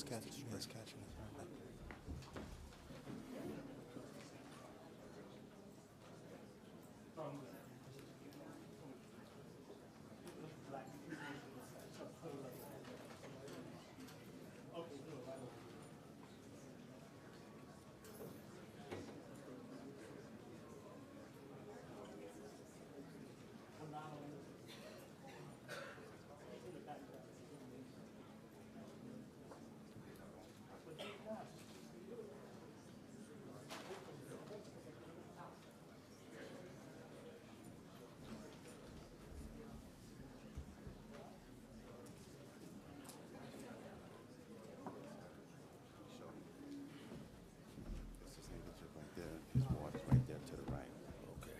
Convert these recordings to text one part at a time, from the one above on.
catching us right now. His water's right there to the right. Okay.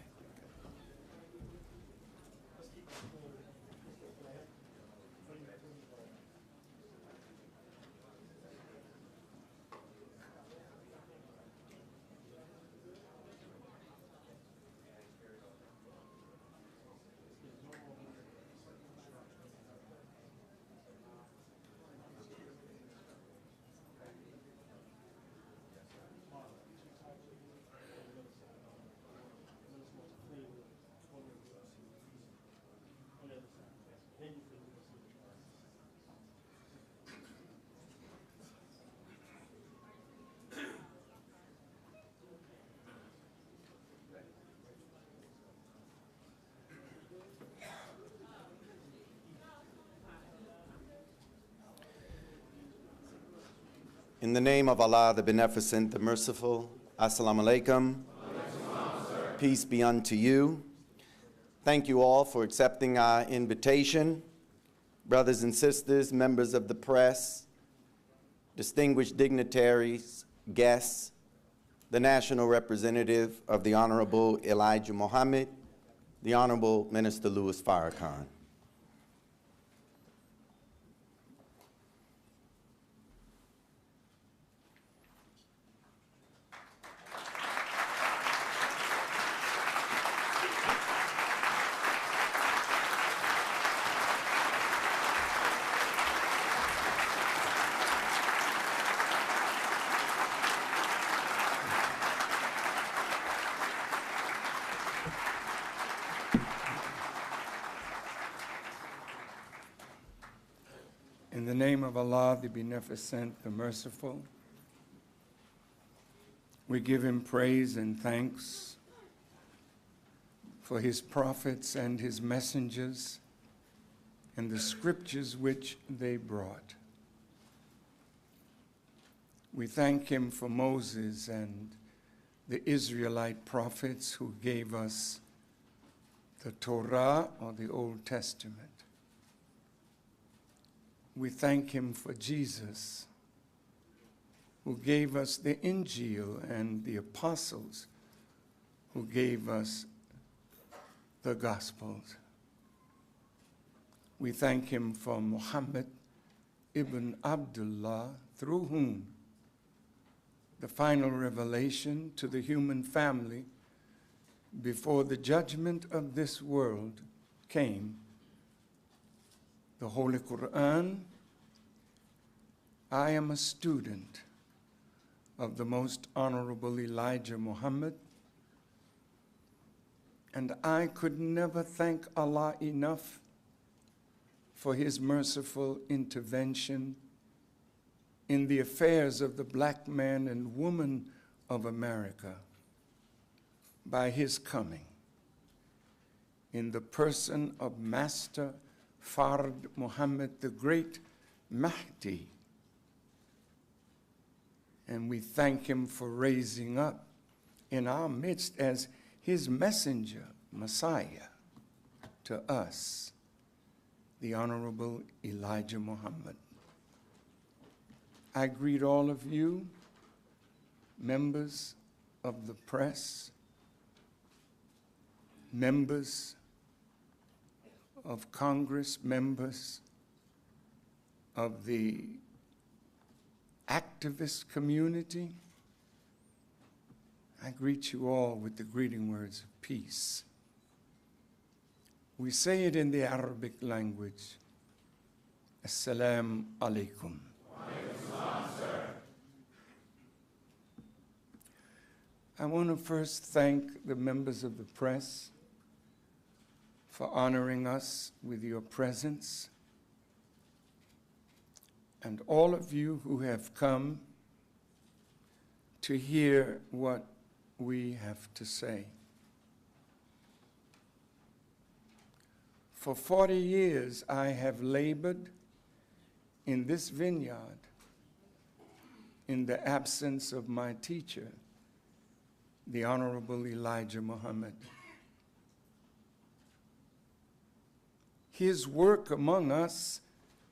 In the name of Allah, the Beneficent, the Merciful, Assalamu alaikum. Peace be unto you. Thank you all for accepting our invitation. Brothers and sisters, members of the press, distinguished dignitaries, guests, the national representative of the Honorable Elijah Muhammad, the Honorable Minister Louis Farrakhan. In the name of Allah, the Beneficent, the Merciful, we give him praise and thanks for his prophets and his messengers and the scriptures which they brought. We thank him for Moses and the Israelite prophets who gave us the Torah, or the Old Testament. We thank him for Jesus, who gave us the Injil, and the apostles who gave us the Gospels. We thank him for Muhammad ibn Abdullah, through whom the final revelation to the human family before the judgment of this world came, the Holy Quran. I am a student of the Most Honorable Elijah Muhammad, and I could never thank Allah enough for his merciful intervention in the affairs of the black man and woman of America by his coming in the person of Master Fard Muhammad, the great Mahdi. And we thank him for raising up in our midst as his messenger, Messiah, to us, the Honorable Elijah Muhammad. I greet all of you, members of the press, members of Congress, members of the activist community. I greet you all with the greeting words of peace. We say it in the Arabic language, Assalamu alaikum. I want to first thank the members of the press for honoring us with your presence, and all of you who have come to hear what we have to say. For 40 years, I have labored in this vineyard in the absence of my teacher, the Honorable Elijah Muhammad. His work among us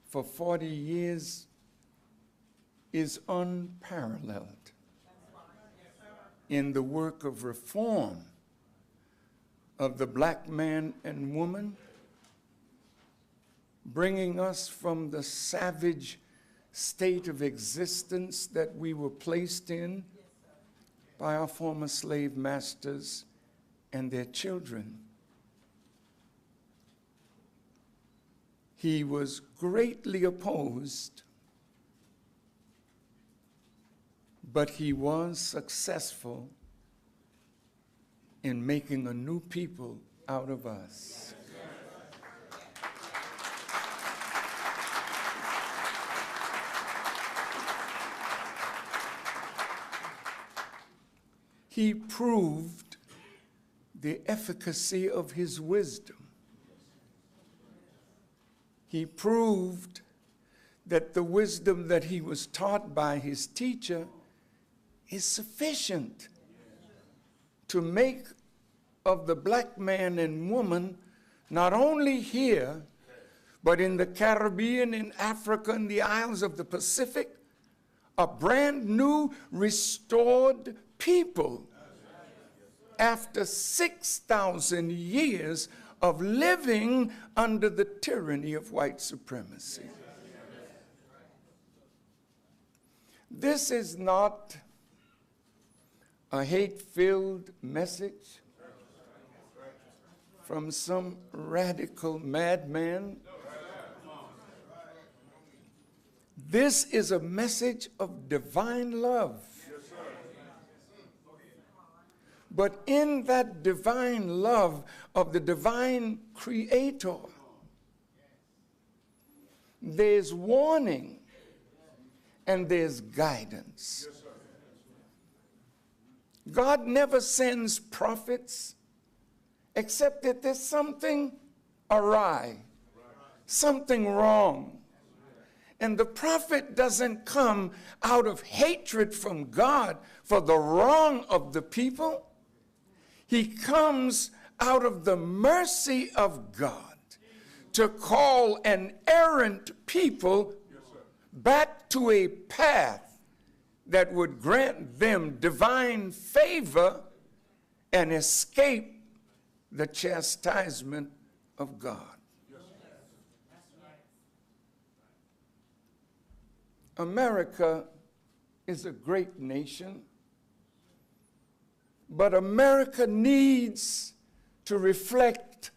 for 40 years is unparalleled in the work of reform of the black man and woman, bringing us from the savage state of existence that we were placed in by our former slave masters and their children. He was greatly opposed, but he was successful in making a new people out of us. He proved the efficacy of his wisdom. He proved that the wisdom that he was taught by his teacher is sufficient to make of the black man and woman, not only here, but in the Caribbean, in Africa, and the isles of the Pacific, a brand new, restored people after 6,000 years of living under the tyranny of white supremacy. This is not a hate-filled message from some radical madman. This is a message of divine love. But in that divine love of the divine creator, there's warning and there's guidance. God never sends prophets except that there's something awry, something wrong. And the prophet doesn't come out of hatred from God for the wrong of the people. He comes out of the mercy of God to call an errant people back to a path that would grant them divine favor and escape the chastisement of God. America is a great nation, but America needs to reflect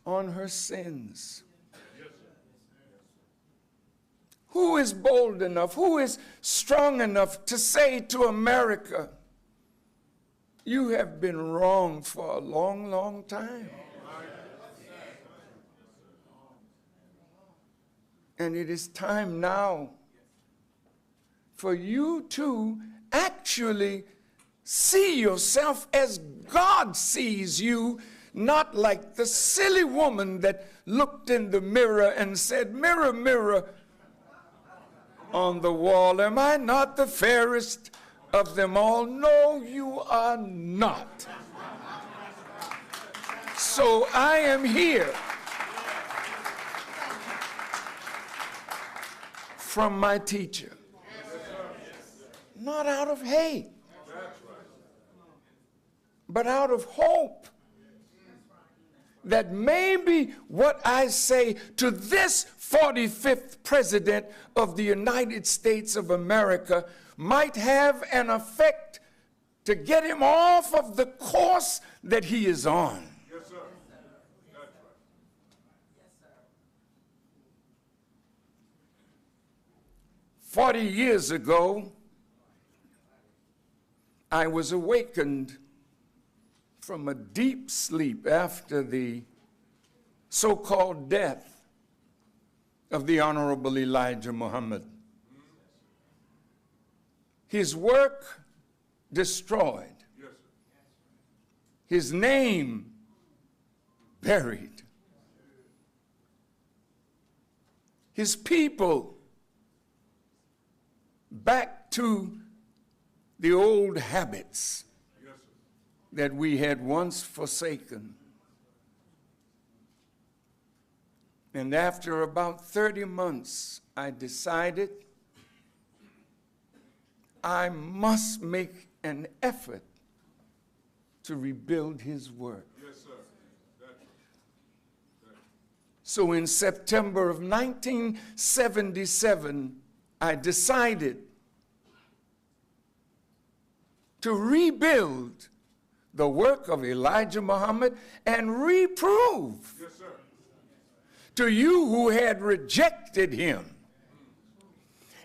on her sins. Who is bold enough, who is strong enough to say to America, you have been wrong for a long, long time? And it is time now for you to actually see yourself as God sees you, not like the silly woman that looked in the mirror and said, mirror, mirror on the wall, am I not the fairest of them all? No, you are not. So I am here from my teacher, not out of hate, but out of hope that maybe what I say to this 45th president of the United States of America might have an effect to get him off of the course that he is on. Yes, sir. That's right. Yes, sir. 40 years ago, I was awakened from a deep sleep after the so-called death of the Honorable Elijah Muhammad. His work destroyed. His name buried. His people back to the old habits that we had once forsaken. And after about 30 months, I decided I must make an effort to rebuild his work. Yes, sir. So in September of 1977, I decided to rebuild the work of Elijah Muhammad and reprove Yes, sir. to you who had rejected him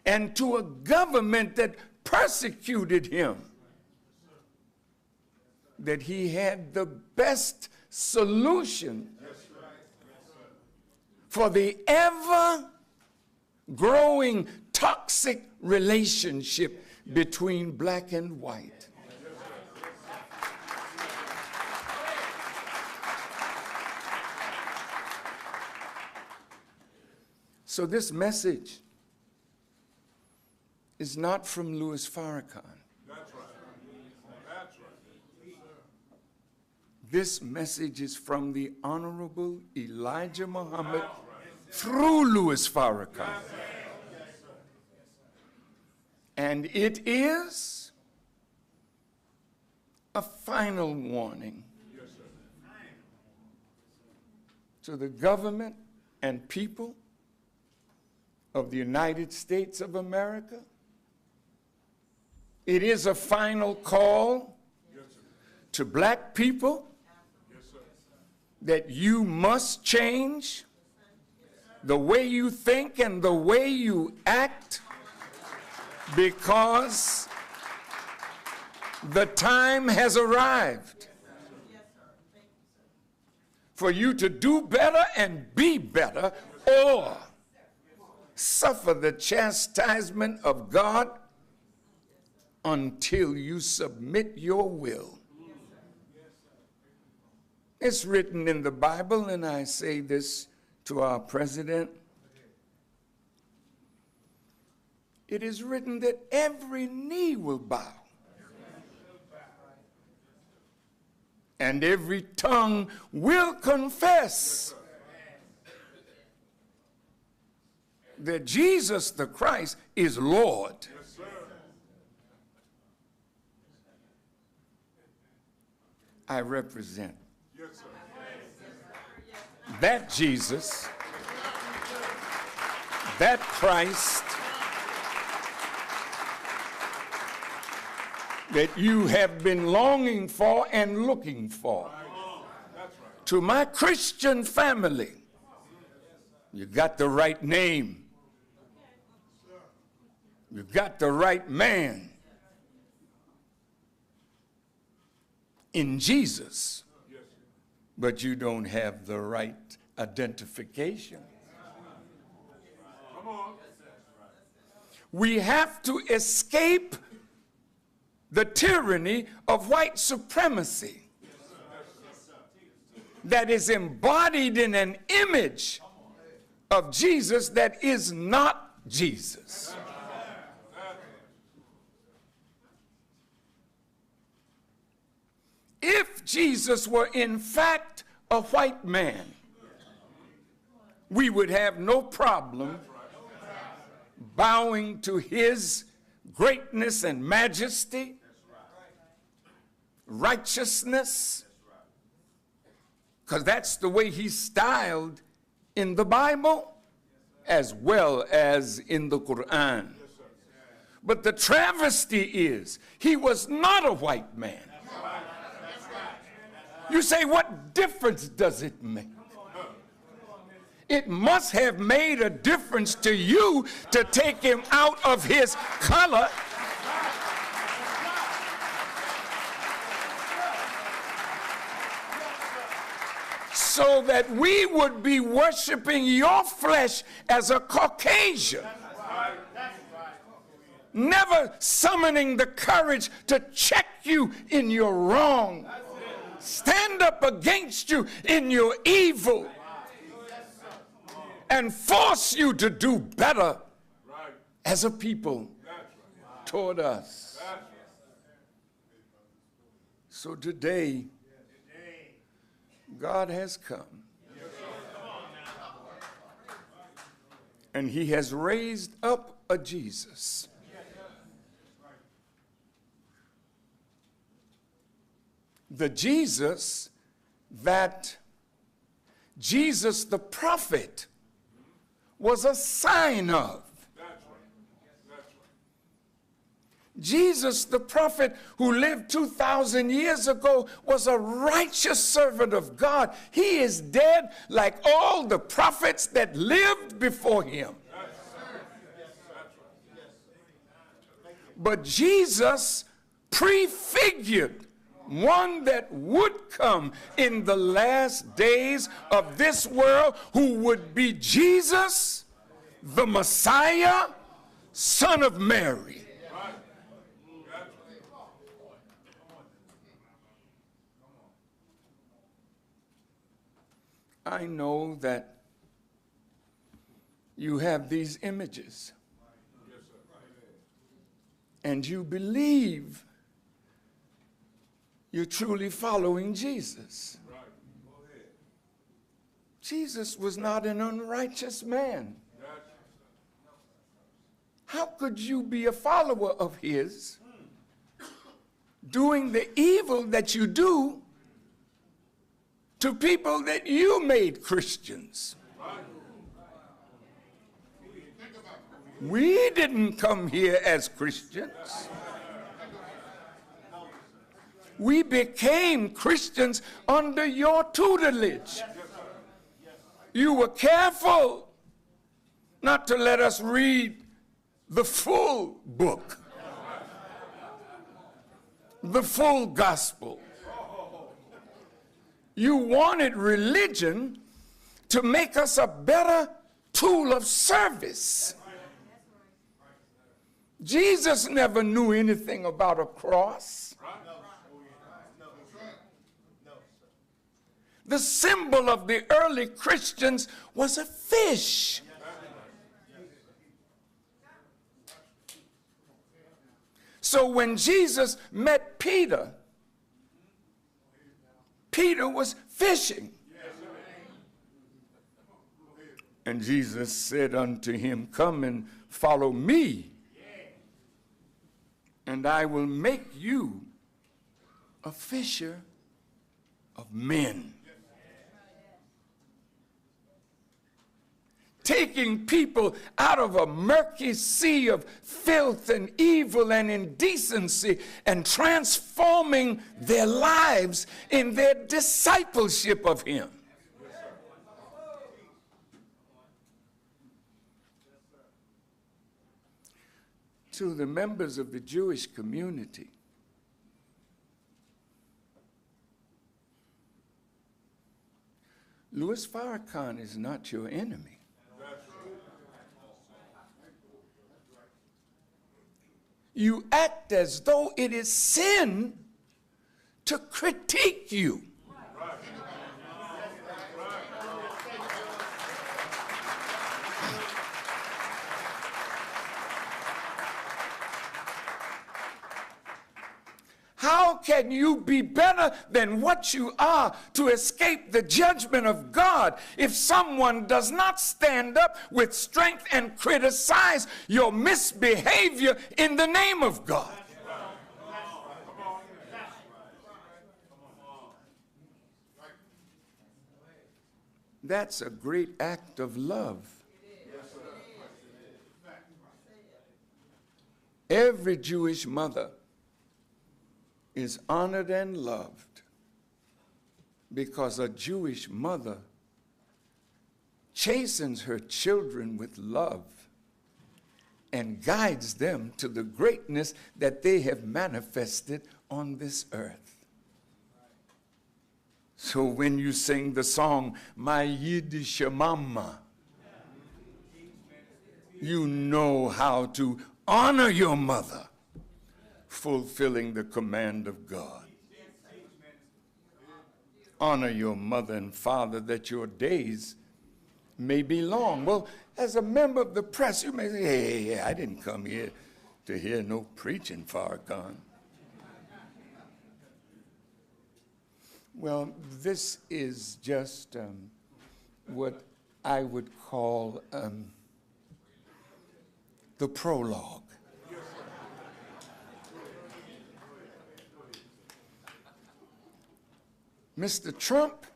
and to a government that persecuted him that he had the best solution for the ever-growing toxic relationship between black and white. So this message is not from Louis Farrakhan. That's right. That's right. This message is from the Honorable Elijah Muhammad through Louis Farrakhan. And it is a final warning to the government and people of the United States of America. It is a final call to black people that you must change the way you think and the way you act, because the time has arrived for you to do better and be better, or suffer the chastisement of God until you submit your will. It's written in the Bible, and I say this to our president. It is written that every knee will bow and every tongue will confess that Jesus the Christ is Lord. Yes, sir. I represent Yes, sir. that Jesus, that Christ that you have been longing for and looking for. That's right. To my Christian family, you got the right name. You got the right man in Jesus, but you don't have the right identification. Come on. We have to escape the tyranny of white supremacy that is embodied in an image of Jesus that is not Jesus. If Jesus were in fact a white man, we would have no problem bowing to his greatness and majesty, righteousness, because that's the way he's styled in the Bible as well as in the Quran. But the travesty is he was not a white man. You say, what difference does it make? It must have made a difference to you to take him out of his color so that we would be worshiping your flesh as a Caucasian. Never summoning the courage to check you in your wrong. Stand up against you in your evil. And force you to do better as a people toward us. So today, God has come. And he has raised up a Jesus. The Jesus that Jesus the prophet was a sign of. Jesus the prophet who lived 2,000 years ago was a righteous servant of God. He is dead like all the prophets that lived before him. But Jesus prefigured one that would come in the last days of this world, who would be Jesus, the Messiah, son of Mary. I know that you have these images, and you believe you're truly following Jesus. Jesus was not an unrighteous man. How could you be a follower of his, doing the evil that you do to people that you made Christians? We didn't come here as Christians. We became Christians under your tutelage. You were careful not to let us read the full book, the full gospel. You wanted religion to make us a better tool of service. Jesus never knew anything about a cross. The symbol of the early Christians was a fish. So when Jesus met Peter, Peter was fishing. And Jesus said unto him, "Come and follow me, and I will make you a fisher of men." Taking people out of a murky sea of filth and evil and indecency and transforming their lives in their discipleship of him. To the members of the Jewish community, Louis Farrakhan is not your enemy. You act as though it is sin to critique you. How can you be better than what you are to escape the judgment of God if someone does not stand up with strength and criticize your misbehavior in the name of God? That's a great act of love. Every Jewish mother is honored and loved because a Jewish mother chastens her children with love and guides them to the greatness that they have manifested on this earth. So when you sing the song, My Yiddish Mama, you know how to honor your mother, fulfilling the command of God. Honor your mother and father that your days may be long. Well, as a member of the press, you may say, hey, I didn't come here to hear no preaching, Farrakhan. Well, this is just what I would call the prologue. Mr. Trump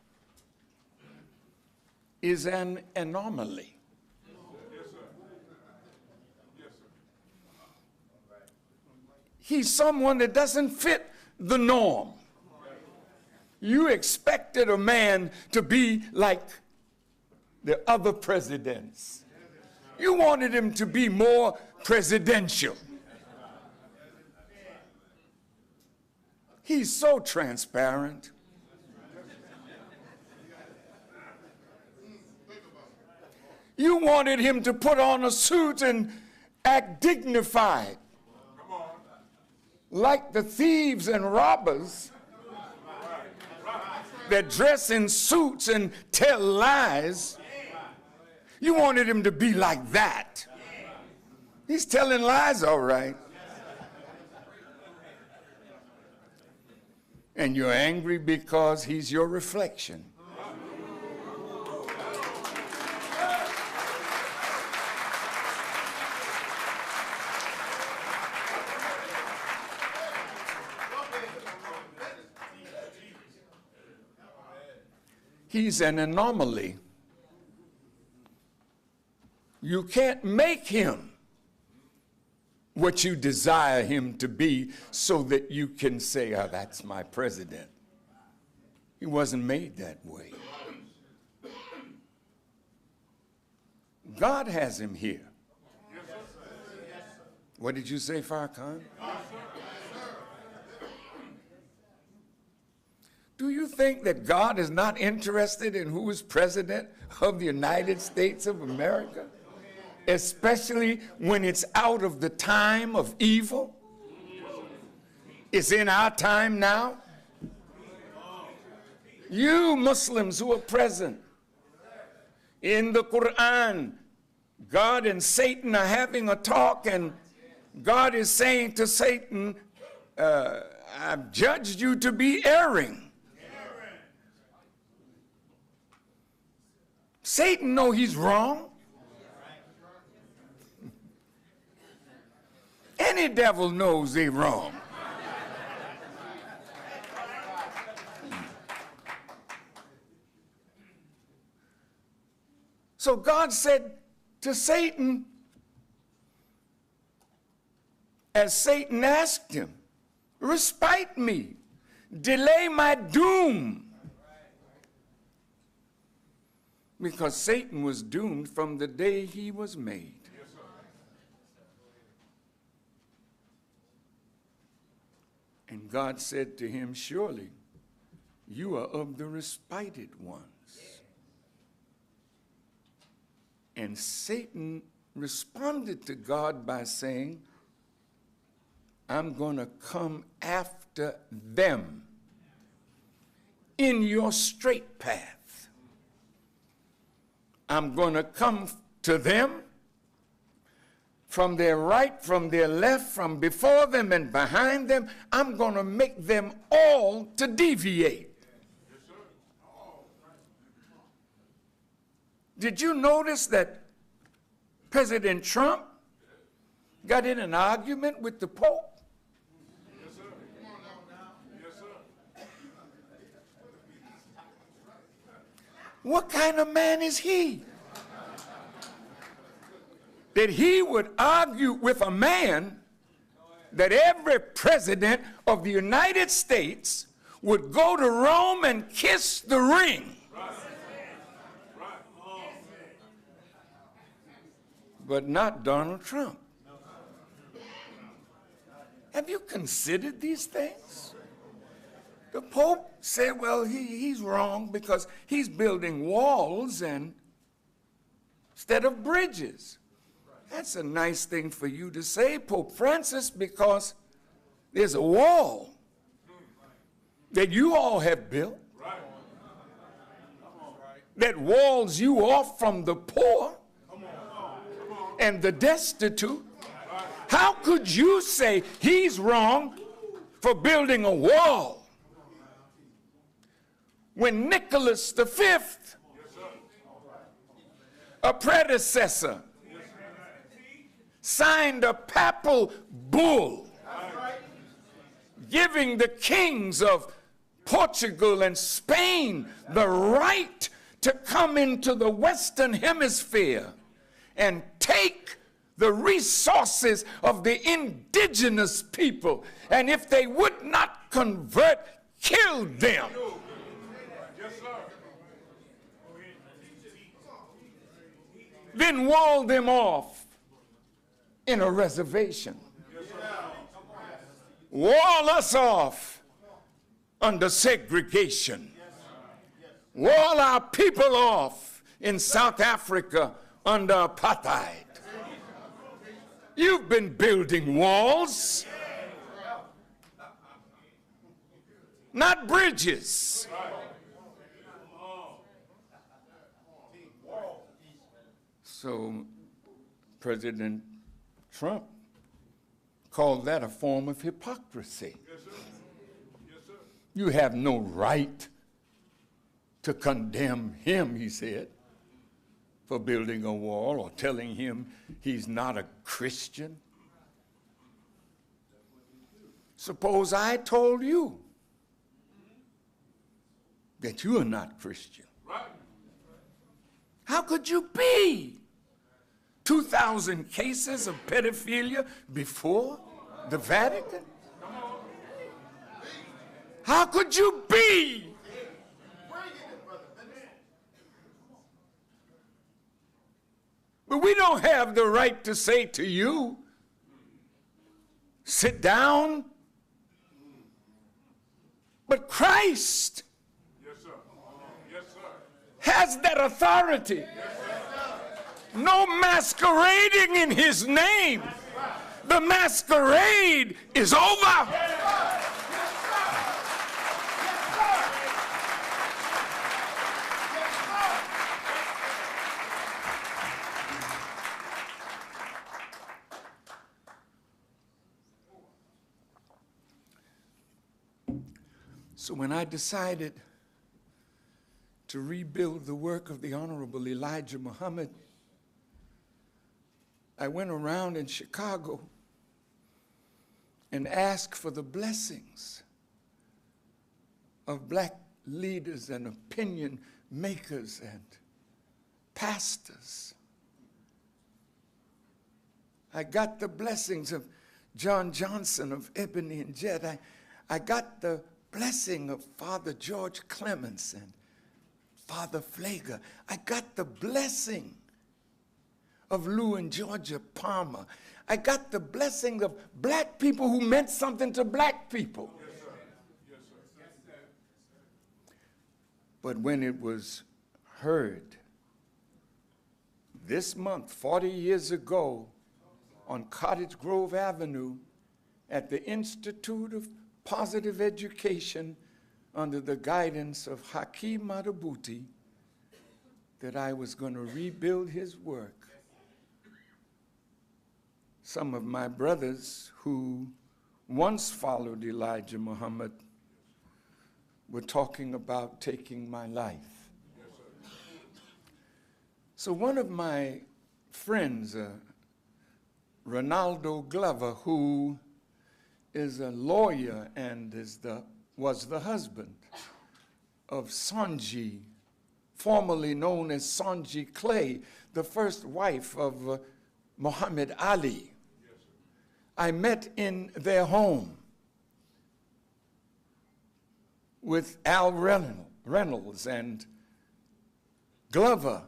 is an anomaly. He's someone that doesn't fit the norm. You expected a man to be like the other presidents. You wanted him to be more presidential. He's so transparent. You wanted him to put on a suit and act dignified, like the thieves and robbers that dress in suits and tell lies. You wanted him to be like that. He's telling lies, all right. And you're angry because he's your reflection. He's an anomaly. You can't make him what you desire him to be so that you can say, oh, that's my president. He wasn't made that way. God has him here. What did you say, Farrakhan? Do you think that God is not interested in who is president of the United States of America? Especially when it's out of the time of evil? It's in our time now. You Muslims who are present, in the Quran, God and Satan are having a talk, and God is saying to Satan, I've judged you to be erring. Satan knows he's wrong. Any devil knows they're wrong. So God said to Satan, as Satan asked him, respite me, delay my doom. Because Satan was doomed from the day he was made. And God said to him, surely you are of the respited ones. And Satan responded to God by saying, I'm going to come after them in your straight path. I'm going to come to them from their right, from their left, from before them and behind them. I'm going to make them all to deviate. Did you notice that President Trump got in an argument with the Pope? Yes, sir. Yes, sir. What kind of man is he? That he would argue with a man that every president of the United States would go to Rome and kiss the ring. But not Donald Trump. Have you considered these things? The Pope said, well, he's wrong because he's building walls instead of bridges. That's a nice thing for you to say, Pope Francis, because there's a wall that you all have built that walls you off from the poor and the destitute. How could you say he's wrong for building a wall when Nicholas V, a predecessor, signed a papal bull giving the kings of Portugal and Spain the right to come into the Western Hemisphere and take the resources of the indigenous people, and if they would not convert, kill them. Then wall them off in a reservation. Wall us off under segregation. Wall our people off in South Africa under apartheid. You've been building walls, not bridges. So President Trump called that a form of hypocrisy. Yes, sir. Yes, sir. You have no right to condemn him, he said, for building a wall or telling him he's not a Christian. Suppose I told you that you are not Christian. Right. How could you be? 2,000 cases of pedophilia before the Vatican? How could you be? But we don't have the right to say to you, sit down. But Christ Yes, sir. Yes, sir. has that authority. No masquerading in his name. The masquerade is over. So when I decided to rebuild the work of the Honorable Elijah Muhammad, I went around in Chicago and asked for the blessings of black leaders and opinion makers and pastors. I got the blessings of John Johnson of Ebony and Jet. I got the blessing of Father George Clements and Father Flager. I got the blessing of Lou and Georgia Palmer. I got the blessing of black people who meant something to black people. Yes, sir. Yes, sir. Yes, sir. But when it was heard this month, 40 years ago, on Cottage Grove Avenue at the Institute of Positive Education under the guidance of Hakeem Madhubuti, that I was going to rebuild his work, some of my brothers who once followed Elijah Muhammad were talking about taking my life. So one of my friends, Ronaldo Glover, who is a lawyer and was the husband of Sonji, formerly known as Sonji Clay, the first wife of Muhammad Ali. I met in their home with Al Reynolds and Glover,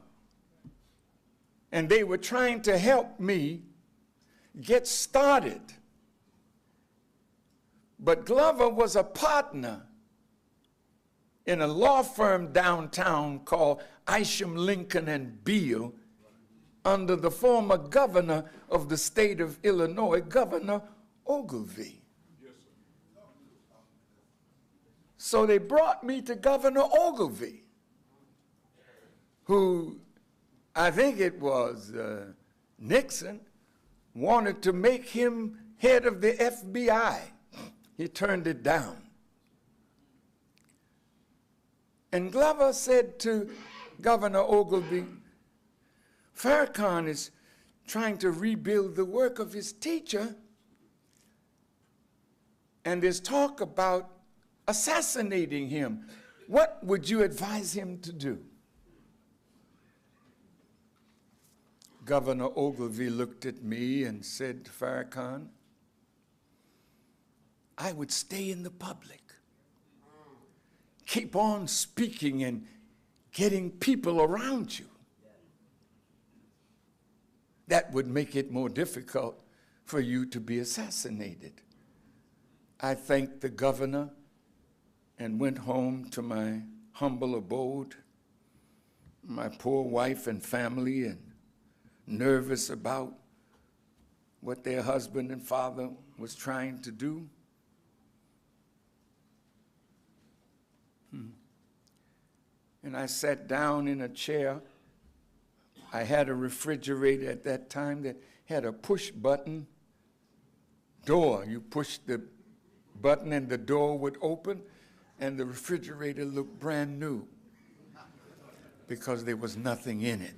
and they were trying to help me get started. But Glover was a partner in a law firm downtown called Isham, Lincoln, and Beale under the former governor of the state of Illinois, Governor Ogilvie. So they brought me to Governor Ogilvie, who, I think it was Nixon, wanted to make him head of the FBI. He turned it down. And Glover said to Governor Ogilvie, Farrakhan is trying to rebuild the work of his teacher, and there's talk about assassinating him. What would you advise him to do? Governor Ogilvie looked at me and said to Farrakhan, I would stay in the public. Keep on speaking and getting people around you. That would make it more difficult for you to be assassinated. I thanked the governor and went home to my humble abode, my poor wife and family, and nervous about what their husband and father was trying to do. And I sat down in a chair. I had a refrigerator at that time that had a push button door. You push the button and the door would open, and the refrigerator looked brand new because there was nothing in it.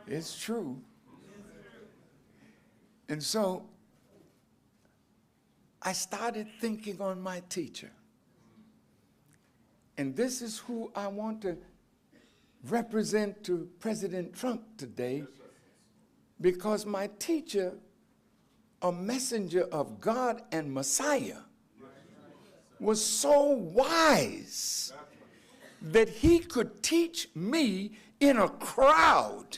It's true. And so I started thinking on my teacher. And this is who I want to represent to President Trump today, because my teacher, a messenger of God and Messiah, was so wise that he could teach me in a crowd,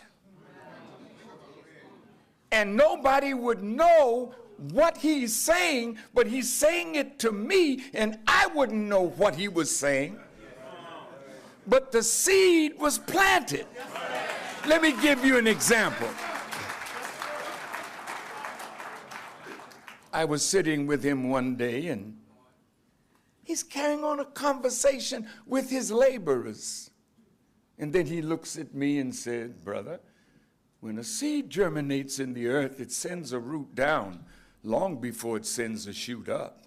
and nobody would know what he's saying, but he's saying it to me, and I wouldn't know what he was saying. But the seed was planted. Let me give you an example. I was sitting with him one day, and he's carrying on a conversation with his laborers. And then he looks at me and said, brother, when a seed germinates in the earth, it sends a root down long before it sends a shoot up.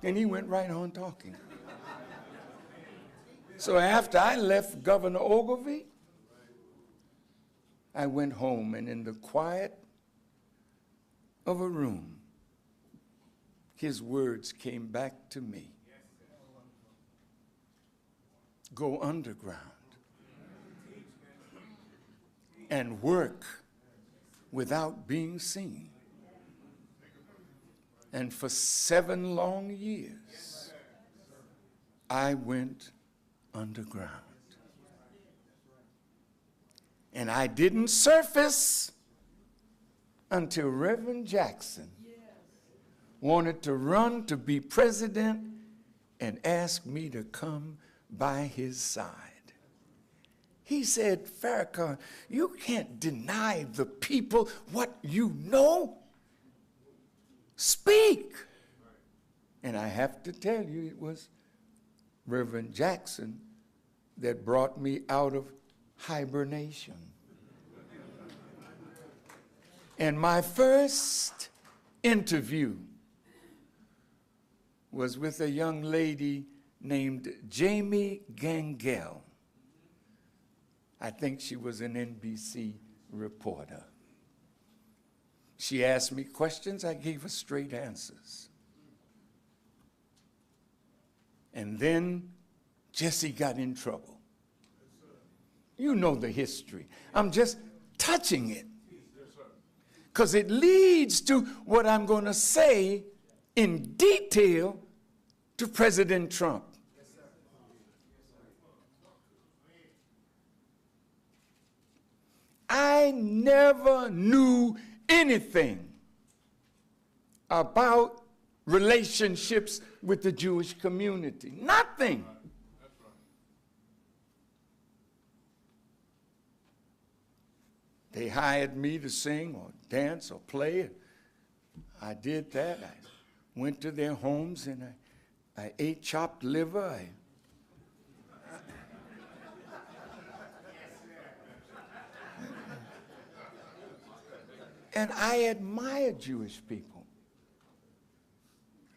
And he went right on talking. So after I left Governor Ogilvie, I went home, and in the quiet of a room, his words came back to me. Go underground and work without being seen. And for 7 long years, I went underground. And I didn't surface until Reverend Jackson wanted to run to be president and asked me to come by his side. He said, Farrakhan, you can't deny the people what you know. Speak. And I have to tell you, it was Reverend Jackson that brought me out of hibernation. And my first interview was with a young lady named Jamie Gangel. I think she was an NBC reporter. She asked me questions, I gave her straight answers. And then Jesse got in trouble. You know the history. I'm just touching it, because it leads to what I'm going to say in detail to President Trump. I never knew anything about relationships with the Jewish community. Nothing. They hired me to sing or dance or play. I did that. I went to their homes and I ate chopped liver. And I admire Jewish people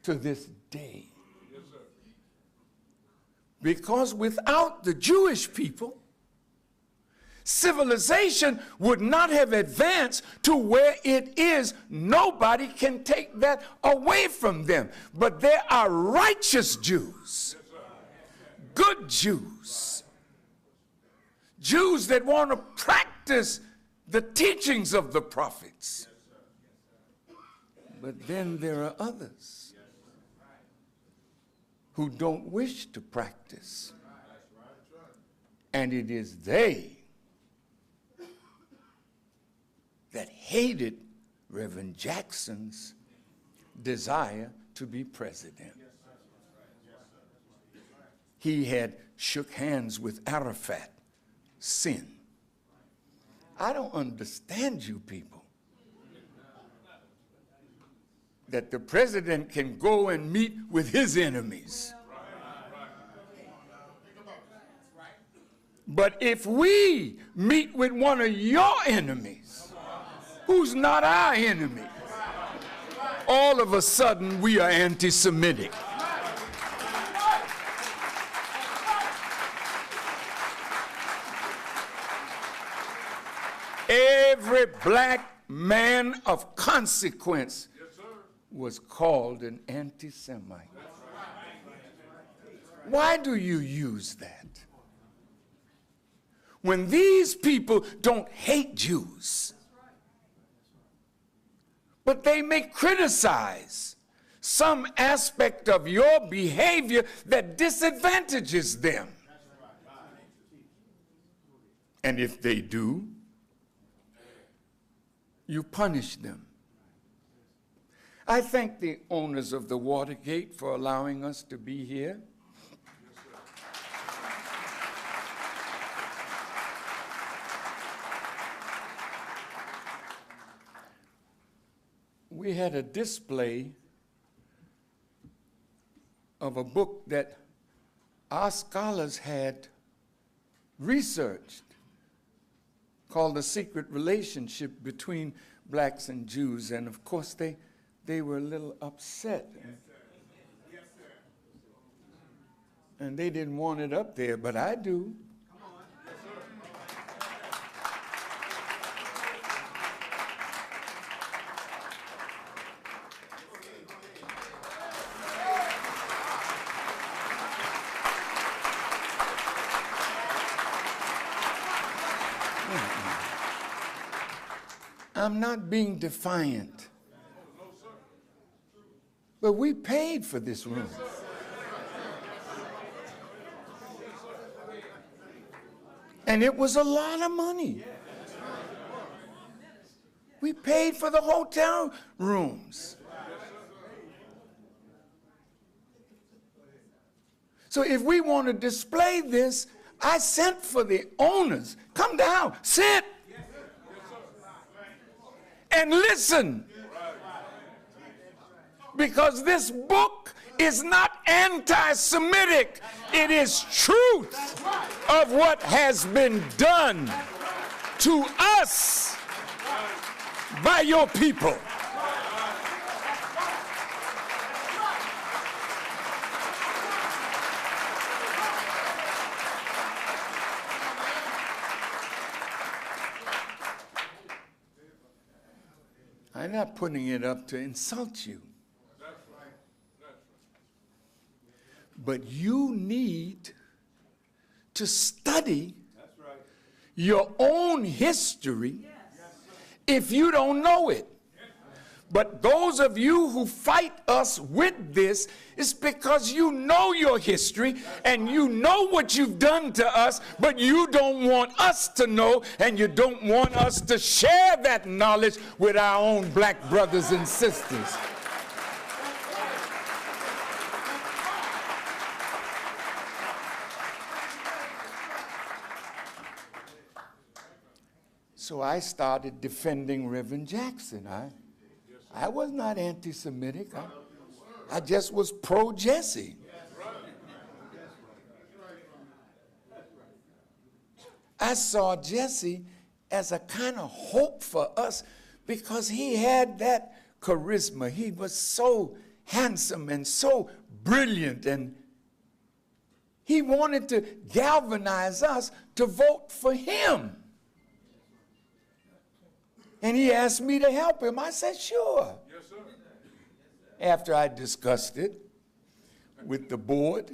to this day. Yes, sir. Because without the Jewish people, civilization would not have advanced to where it is. Nobody can take that away from them. But there are righteous Jews, good Jews, Jews that want to practice the teachings of the prophets. But then there are others who don't wish to practice. And it is they that hated Reverend Jackson's desire to be president. He had shook hands with Arafat, sin. I don't understand you people. That the president can go and meet with his enemies. But if we meet with one of your enemies, who's not our enemy, all of a sudden we are anti-Semitic. Every black man of consequence was called an anti-Semite. Why do you use that? When these people don't hate Jews, but they may criticize some aspect of your behavior that disadvantages them. And if they do, you punish them. I thank the owners of the Watergate for allowing us to be here. We had a display of a book that our scholars had researched called The Secret Relationship Between Blacks and Jews. And of course, they were a little upset. Yes, sir. Yes, sir. And they didn't want it up there, but I do. Come on. Yes, sir. I'm not being defiant. But we paid for this room. And it was a lot of money. We paid for the hotel rooms. So if we want to display this, I sent for the owners. Come down, sit, and listen. Because this book is not anti-Semitic. It is truth of what has been done to us by your people. I'm not putting it up to insult you. But you need to study your own history if you don't know it. But those of you who fight us with this is because you know your history and you know what you've done to us, but you don't want us to know, and you don't want us to share that knowledge with our own black brothers and sisters. So I started defending Reverend Jackson. I was not anti-Semitic. I just was pro-Jesse. I saw Jesse as a kind of hope for us because he had that charisma. He was so handsome and so brilliant, and he wanted to galvanize us to vote for him. And he asked me to help him. I said, sure. Yes, sir. After I discussed it with the board,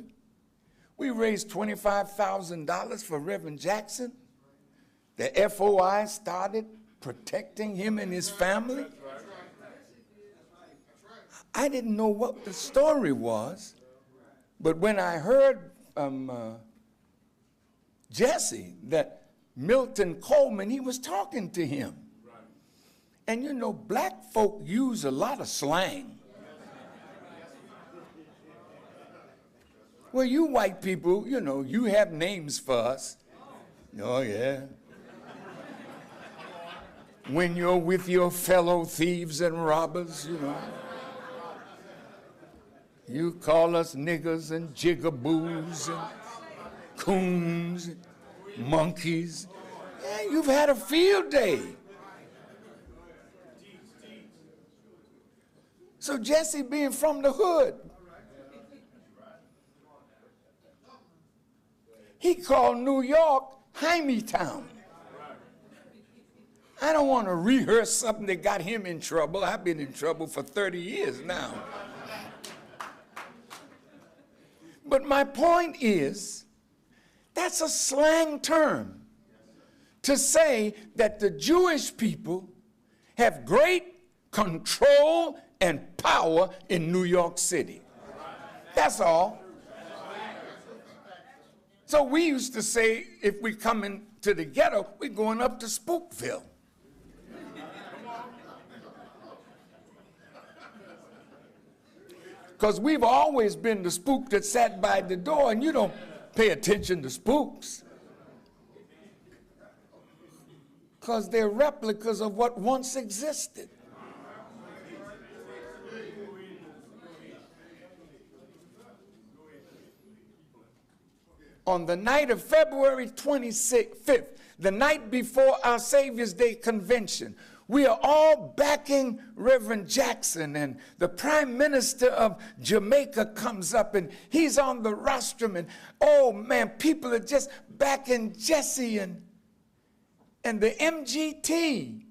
we raised $25,000 for Reverend Jackson. The FOI started protecting him and his family. I didn't know what the story was, but when I heard from Jesse that Milton Coleman, he was talking to him. And you know, black folk use a lot of slang. Well, you white people, you know, you have names for us. Oh, yeah. When you're with your fellow thieves and robbers, you know. You call us niggers and jigaboos and coons and monkeys. Yeah, you've had a field day. So Jesse, being from the hood, he called New York Town. I don't want to rehearse something that got him in trouble. I've been in trouble for 30 years now. But my point is, that's a slang term to say that the Jewish people have great control and power in New York City. That's all. So we used to say, if we come into the ghetto, we're going up to Spookville. Because we've always been the spook that sat by the door, and you don't pay attention to spooks. Because they're replicas of what once existed. On the night of February 25th, the night before our Savior's Day convention, we are all backing Reverend Jackson, and the Prime Minister of Jamaica comes up, and he's on the rostrum, and oh man, people are just backing Jesse and the MGT,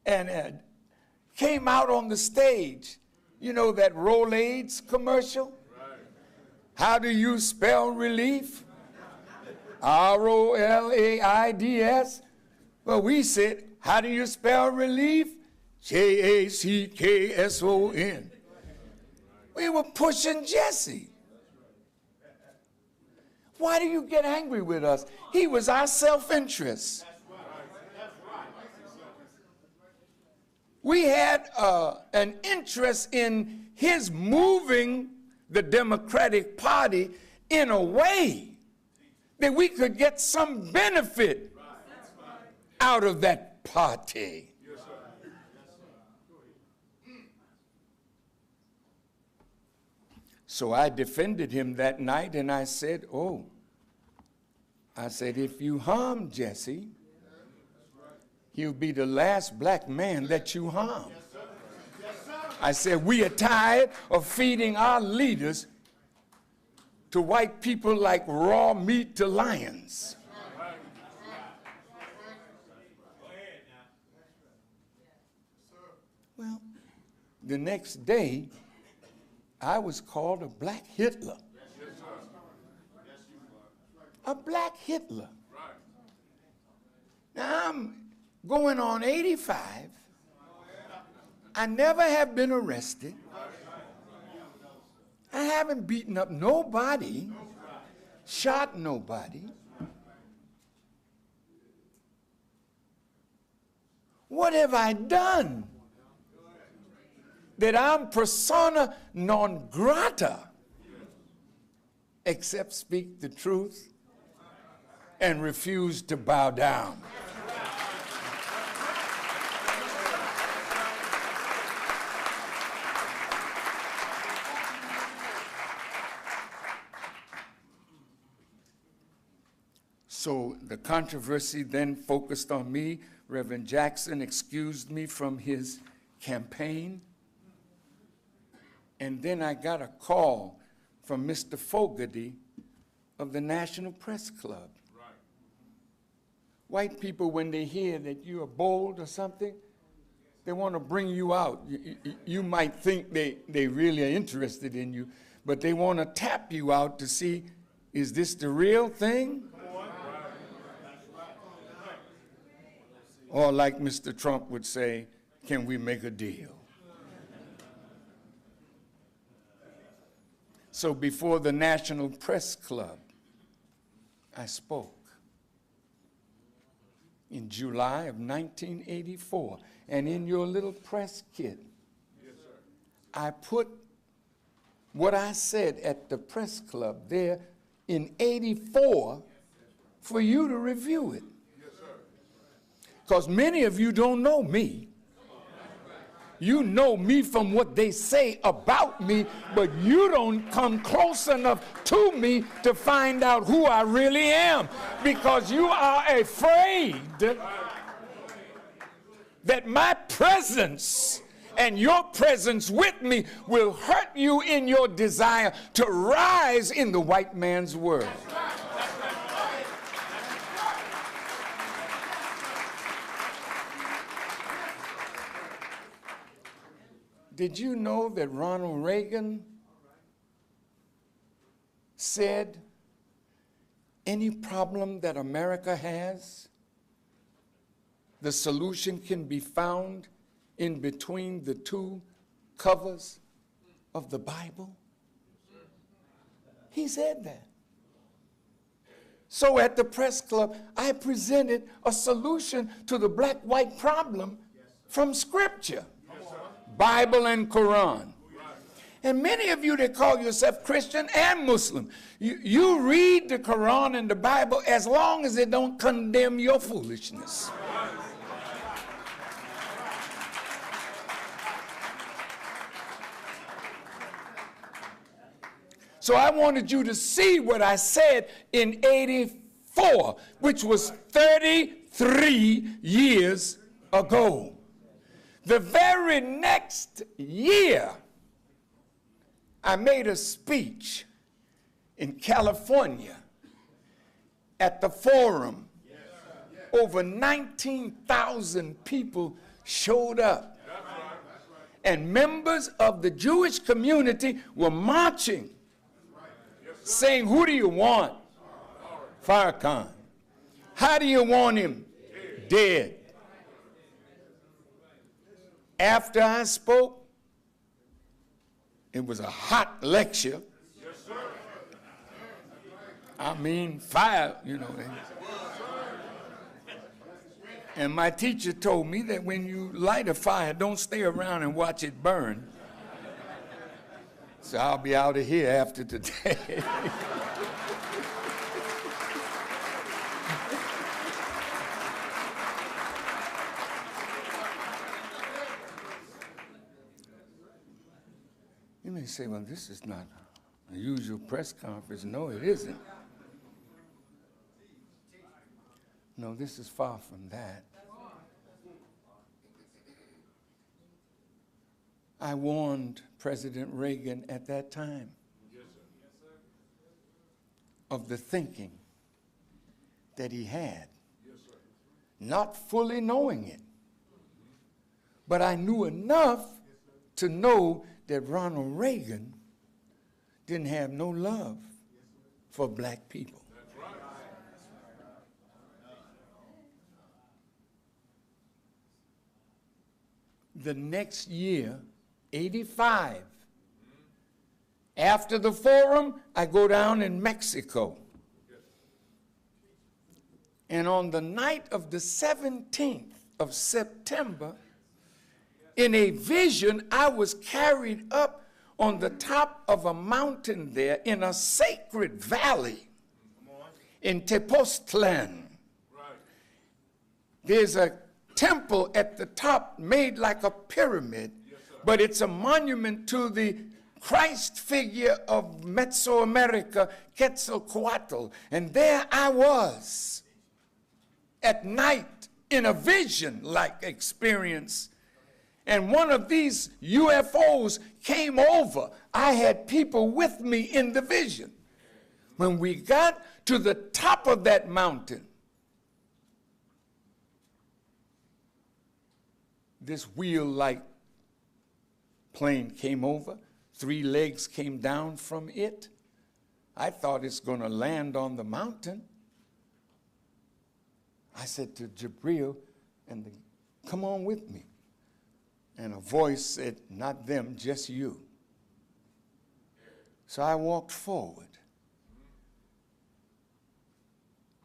and came out on the stage. You know that Rolaids commercial? How do you spell relief? R-O-L-A-I-D-S. Well, we said, how do you spell relief? J-A-C-K-S-O-N. We were pushing Jesse. Why do you get angry with us? He was our self-interest. We had an interest in his moving the Democratic Party in a way that we could get some benefit out of that party. So I defended him that night, and I said, if you harm Jesse, he'll be the last black man that you harm. I said, we are tired of feeding our leaders to white people like raw meat to lions. Well, the next day, I was called a black Hitler. A black Hitler. Now I'm going on 85. I never have been arrested. I haven't beaten up nobody, shot nobody. What have I done that I'm persona non grata except speak the truth and refuse to bow down? So the controversy then focused on me. Reverend Jackson excused me from his campaign. And then I got a call from Mr. Fogarty of the National Press Club. Right. White people, when they hear that you are bold or something, they want to bring you out. You might think they really are interested in you, but they want to tap you out to see, is this the real thing? Or like Mr. Trump would say, can we make a deal? So before the National Press Club, I spoke in July of 1984. And in your little press kit, yes, I put what I said at the press club there in '84 for you to review it. Because many of you don't know me. You know me from what they say about me, but you don't come close enough to me to find out who I really am, because you are afraid that my presence and your presence with me will hurt you in your desire to rise in the white man's world. Did you know that Ronald Reagan said any problem that America has, the solution can be found in between the two covers of the Bible? He said that. So at the press club, I presented a solution to the black-white problem from Scripture, Bible and Quran. And many of you that call yourself Christian and Muslim, you read the Quran and the Bible as long as it don't condemn your foolishness. So I wanted you to see what I said in '84, which was 33 years ago. The very next year, I made a speech in California at the Forum. Over 19,000 people showed up. And members of the Jewish community were marching, saying, who do you want? Farrakhan. How do you want him? Dead. After I spoke, it was a hot lecture. I mean, fire, you know. And my teacher told me that when you light a fire, don't stay around and watch it burn. So I'll be out of here after today. You may say, well, this is not a usual press conference. No, it isn't. No, this is far from that. I warned President Reagan at that time of the thinking that he had, not fully knowing it. But I knew enough to know that Ronald Reagan didn't have no love for black people. The next year, '85, after the Forum, I go down in Mexico. And on the night of the 17th of September, in a vision, I was carried up on the top of a mountain there in a sacred valley in Tepoztlan. There's a temple at the top made like a pyramid, but it's a monument to the Christ figure of Mesoamerica, Quetzalcoatl. And there I was at night in a vision-like experience. And one of these UFOs came over. I had people with me in the vision. When we got to the top of that mountain, this wheel-like plane came over. 3 legs came down from it. I thought it's going to land on the mountain. I said to Jabril, come on with me. And a voice said, not them, just you. So I walked forward.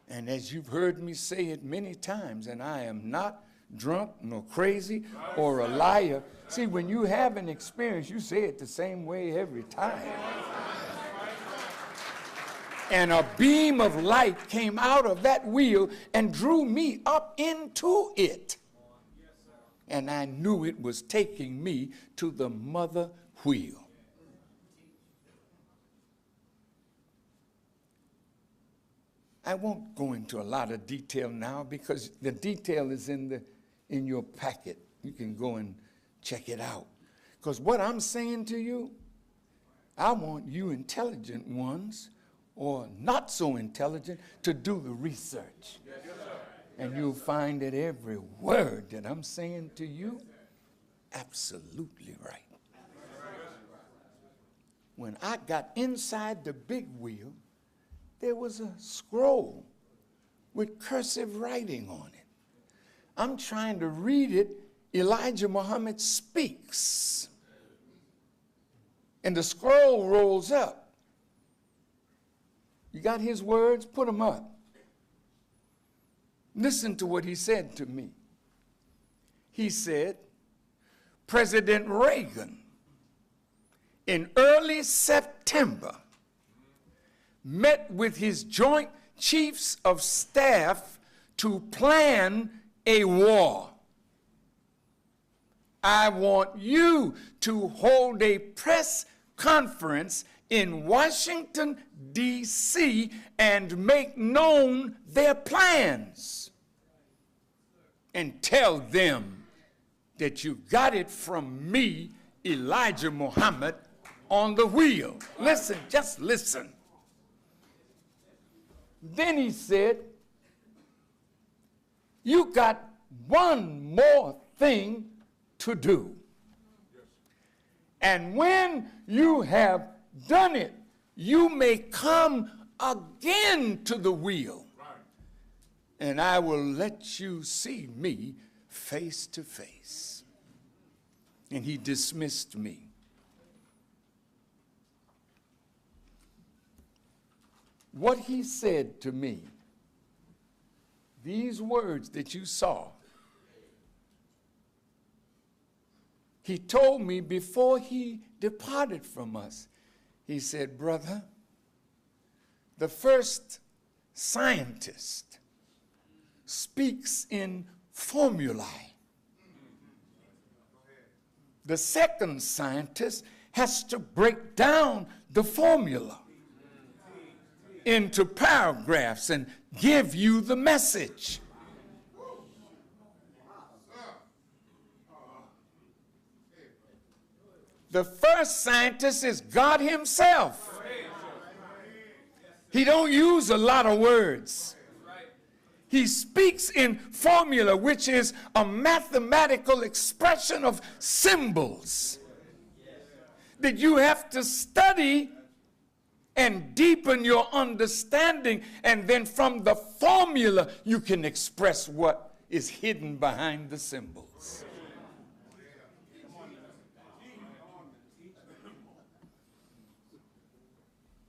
And as you've heard me say it many times, and I am not drunk nor crazy or a liar. See, when you have an experience, you say it the same way every time. And a beam of light came out of that wheel and drew me up into it. And I knew it was taking me to the mother wheel. I won't go into a lot of detail now because the detail is in your packet. You can go and check it out. Because what I'm saying to you, I want you intelligent ones or not so intelligent to do the research. Yes, and you'll find that every word that I'm saying to you, absolutely right. When I got inside the big wheel, there was a scroll with cursive writing on it. I'm trying to read it. Elijah Muhammad speaks. And the scroll rolls up. You got his words? Put them up. Listen to what he said to me. He said, President Reagan, in early September, met with his Joint Chiefs of Staff to plan a war. I want you to hold a press conference in Washington, D.C. and make known their plans. And tell them that you got it from me, Elijah Muhammad, on the wheel. Listen, just listen. Then he said, you got one more thing to do. And when you have done it, you may come again to the wheel. And I will let you see me face to face. And he dismissed me. What he said to me, these words that you saw, he told me before he departed from us. He said, brother, the first scientist speaks in formulae. The second scientist has to break down the formula into paragraphs and give you the message. The first scientist is God himself. He don't use a lot of words. He speaks in formula, which is a mathematical expression of symbols that you have to study and deepen your understanding, and then from the formula you can express what is hidden behind the symbols.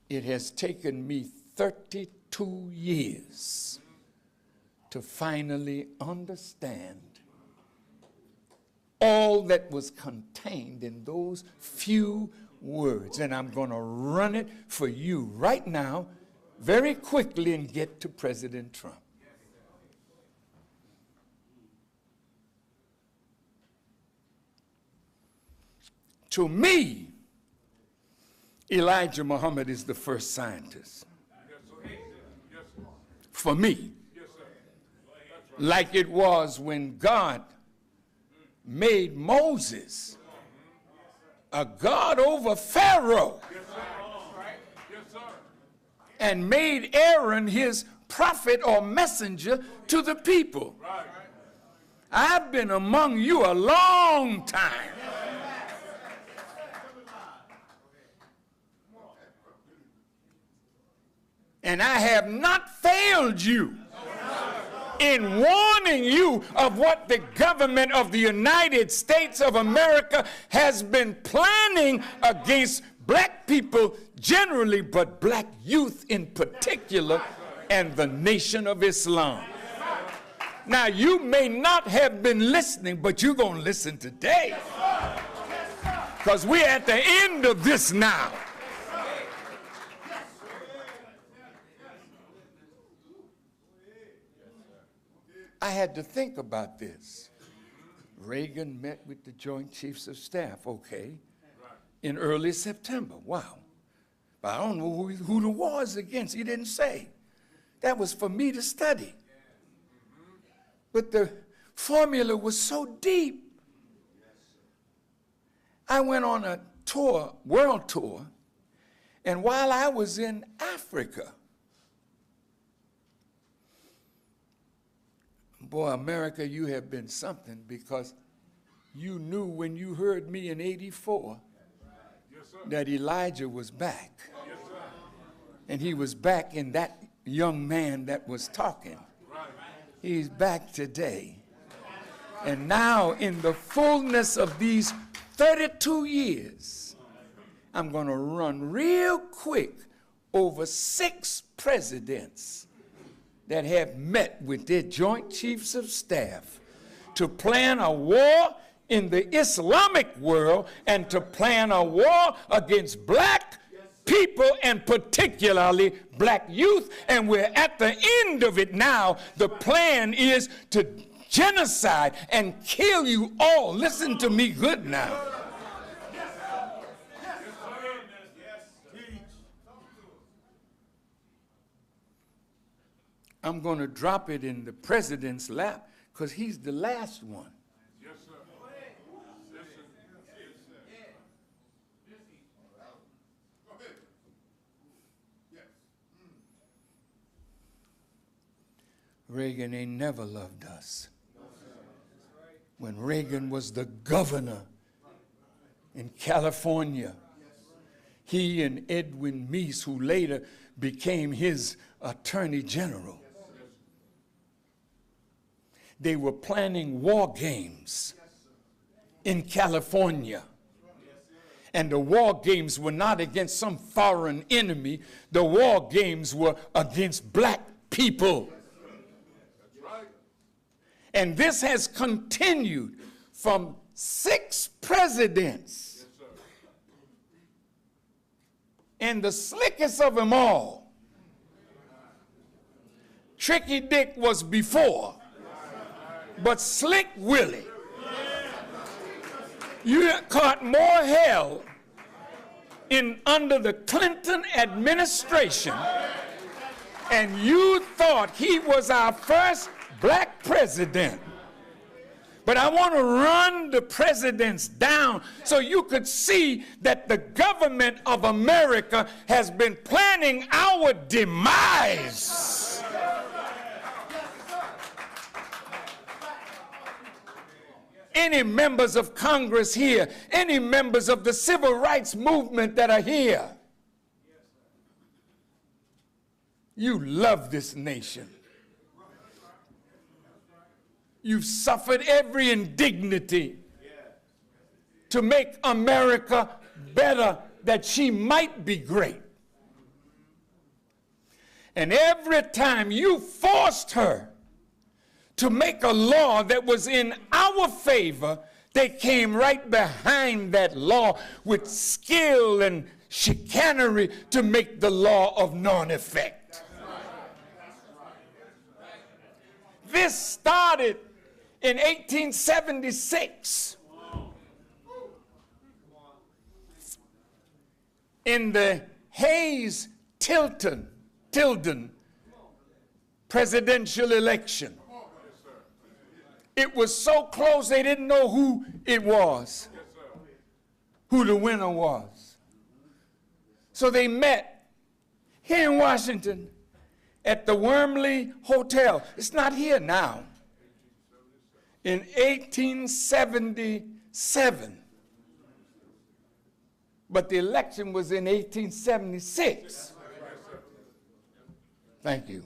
It has taken me 32 years to finally understand all that was contained in those few words. And I'm going to run it for you right now, very quickly, and get to President Trump. To me, Elijah Muhammad is the first scientist. For me. Like it was when God made Moses a god over Pharaoh and made Aaron his prophet or messenger to the people. I've been among you a long time. And I have not failed you in warning you of what the government of the United States of America has been planning against black people generally, but black youth in particular, and the Nation of Islam. Now, you may not have been listening, but you're going to listen today, because we're at the end of this now. I had to think about this. Reagan met with the Joint Chiefs of Staff, okay, in early September. Wow. But I don't know who the war is against. He didn't say. That was for me to study. But the formula was so deep. I went on a tour, world tour, and while I was in Africa, boy, America, you have been something, because you knew when you heard me in '84 that Elijah was back. And he was back in that young man that was talking. He's back today. And now, in the fullness of these 32 years, I'm going to run real quick over 6 presidents that have met with their Joint Chiefs of Staff to plan a war in the Islamic world and to plan a war against black people and particularly black youth. And we're at the end of it now. The plan is to genocide and kill you all. Listen to me good now. I'm going to drop it in the president's lap because he's the last one. Yes, sir. Yes, sir. Reagan ain't never loved us. When Reagan was the governor in California, he and Edwin Meese, who later became his attorney general, they were planning war games in California. And the war games were not against some foreign enemy. The war games were against black people. And this has continued from 6 presidents. And the slickest of them all, Tricky Dick was before, but Slick Willie, you caught more hell under the Clinton administration, and you thought he was our first black president. But I want to run the presidents down so you could see that the government of America has been planning our demise. Any members of Congress here, any members of the civil rights movement that are here, you love this nation. You've suffered every indignity to make America better, that she might be great. And every time you forced her to make a law that was in our favor, they came right behind that law with skill and chicanery to make the law of non-effect. This started in 1876. in the Hayes-Tilden presidential election. It was so close they didn't know who it was, who the winner was. So they met here in Washington at the Wormley Hotel. It's not here now. In 1877. But the election was in 1876. Thank you.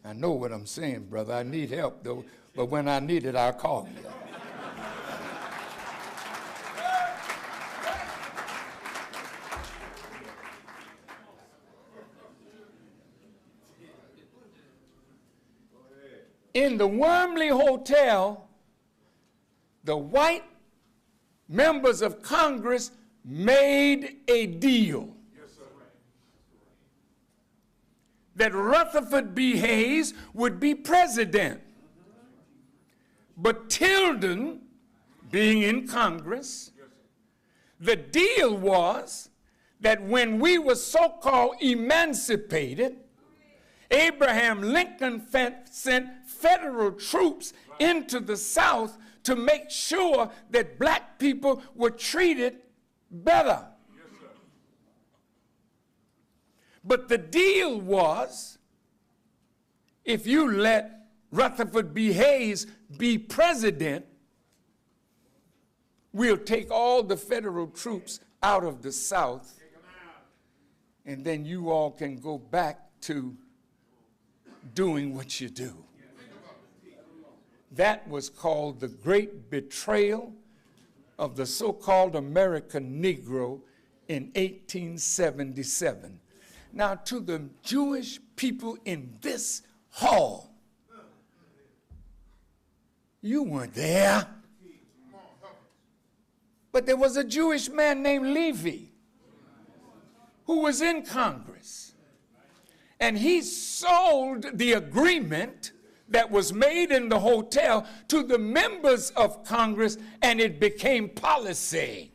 I know what I'm saying, brother. I need help, though. But when I need it, I'll call you. In the Wormley Hotel, the white members of Congress made a deal that Rutherford B. Hayes would be president. But Tilden, being in Congress, the deal was that when we were so-called emancipated, Abraham Lincoln sent federal troops into the South to make sure that black people were treated better. But the deal was, if you let Rutherford B. Hayes be president, we'll take all the federal troops out of the South, and then you all can go back to doing what you do. That was called the great betrayal of the so-called American Negro in 1877. Now, to the Jewish people in this hall, you weren't there, but there was a Jewish man named Levi who was in Congress, and he sold the agreement that was made in the hotel to the members of Congress, and it became policy.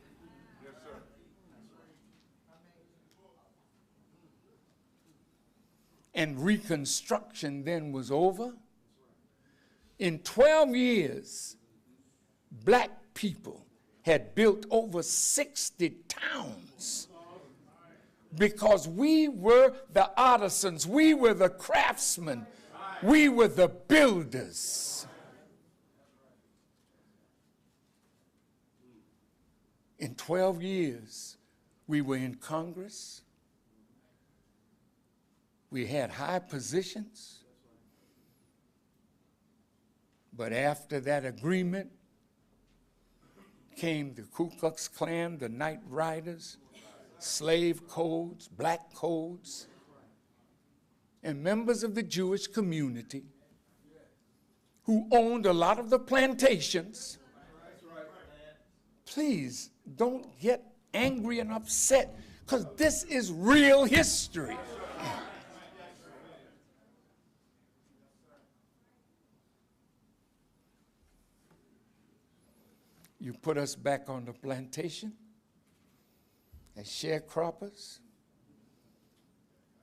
And Reconstruction then was over. In 12 years, black people had built over 60 towns because we were the artisans, we were the craftsmen, we were the builders. In 12 years, we were in Congress. We had high positions. But after that agreement came the Ku Klux Klan, the Night Riders, slave codes, black codes, and members of the Jewish community who owned a lot of the plantations. Please don't get angry and upset, because this is real history. You put us back on the plantation as sharecroppers.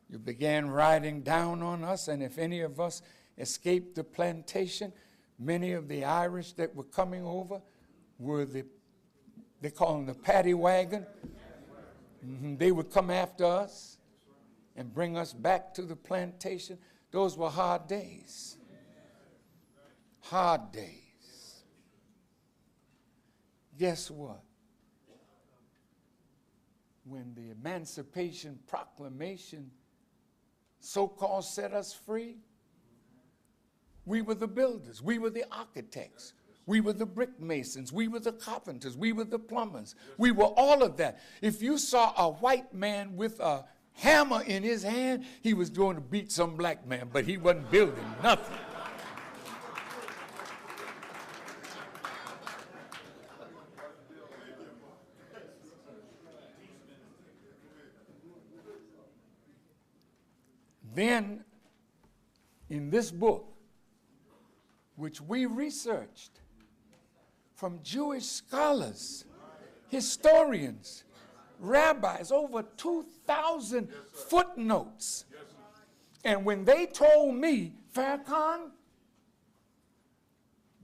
You began riding down on us, and if any of us escaped the plantation, many of the Irish that were coming over were they call them the paddy wagon. They would come after us and bring us back to the plantation. Those were hard days. Hard days. Guess what? When the Emancipation Proclamation so-called set us free, we were the builders, we were the architects, we were the brick masons, we were the carpenters, we were the plumbers, we were all of that. If you saw a white man with a hammer in his hand, he was going to beat some black man, but he wasn't building nothing. Then, in this book, which we researched from Jewish scholars, historians, rabbis, over 2,000 footnotes. And when they told me, Farrakhan,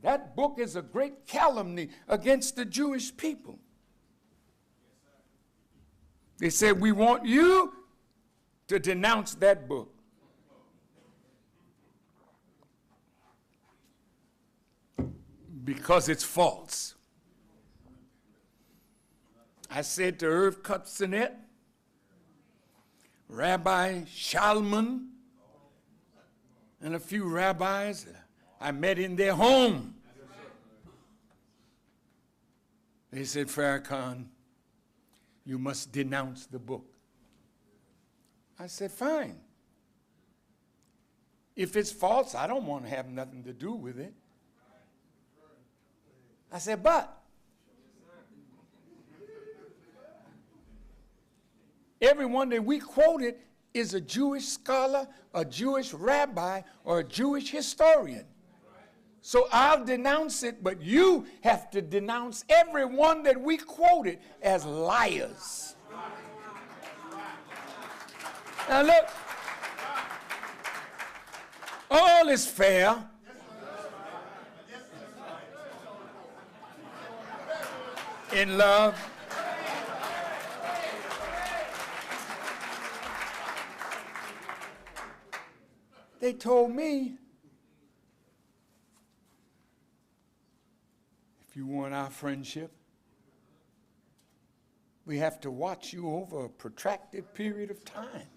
that book is a great calumny against the Jewish people. They said, we want you to denounce that book. Because it's false. I said to Irv Kutzinet, Rabbi Shalman, and a few rabbis I met in their home. They said, Farrakhan, you must denounce the book. I said, fine. If it's false, I don't want to have nothing to do with it. I said, but everyone that we quoted is a Jewish scholar, a Jewish rabbi, or a Jewish historian. So I'll denounce it, but you have to denounce everyone that we quoted as liars. Now look, all is fair. In love. They told me, if you want our friendship, we have to watch you over a protracted period of time.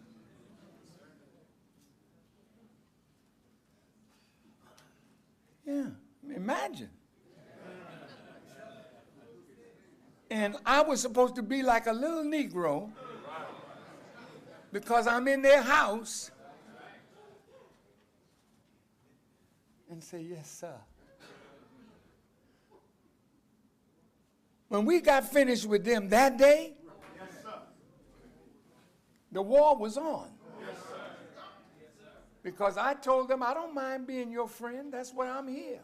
Yeah, imagine. And I was supposed to be like a little Negro because I'm in their house and say, yes, sir. When we got finished with them that day, the war was on. Because I told them, I don't mind being your friend. That's why I'm here.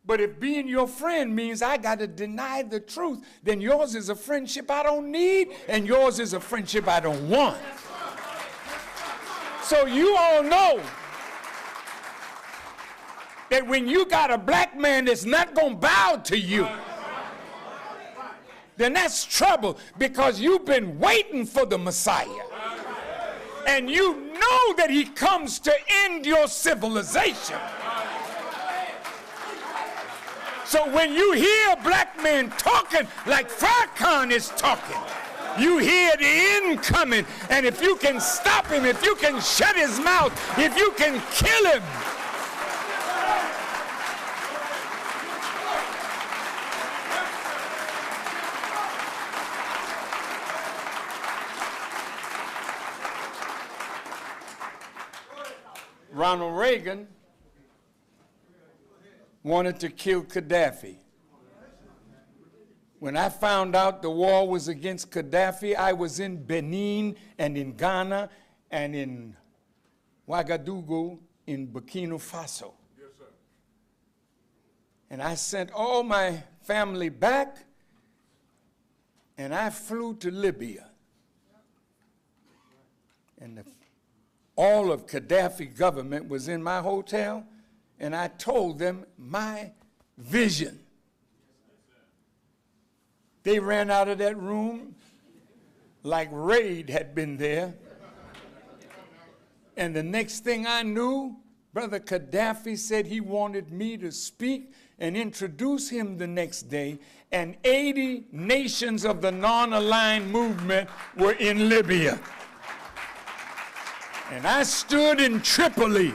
But if being your friend means I got to deny the truth, then yours is a friendship I don't need, and yours is a friendship I don't want. So you all know that when you got a black man that's not going to bow to you, then that's trouble, because you've been waiting for the Messiah. And you know that he comes to end your civilization. So when you hear black men talking like Farrakhan is talking, you hear the end coming. And if you can stop him, if you can shut his mouth, if you can kill him, Ronald Reagan wanted to kill Gaddafi. When I found out the war was against Gaddafi, I was in Benin and in Ghana and in Ouagadougou in Burkina Faso. Yes, sir. And I sent all my family back, and I flew to Libya. And all of Gaddafi government was in my hotel, and I told them my vision. They ran out of that room like Raid had been there. And the next thing I knew, Brother Gaddafi said he wanted me to speak and introduce him the next day, and 80 nations of the non-aligned movement were in Libya. And I stood in Tripoli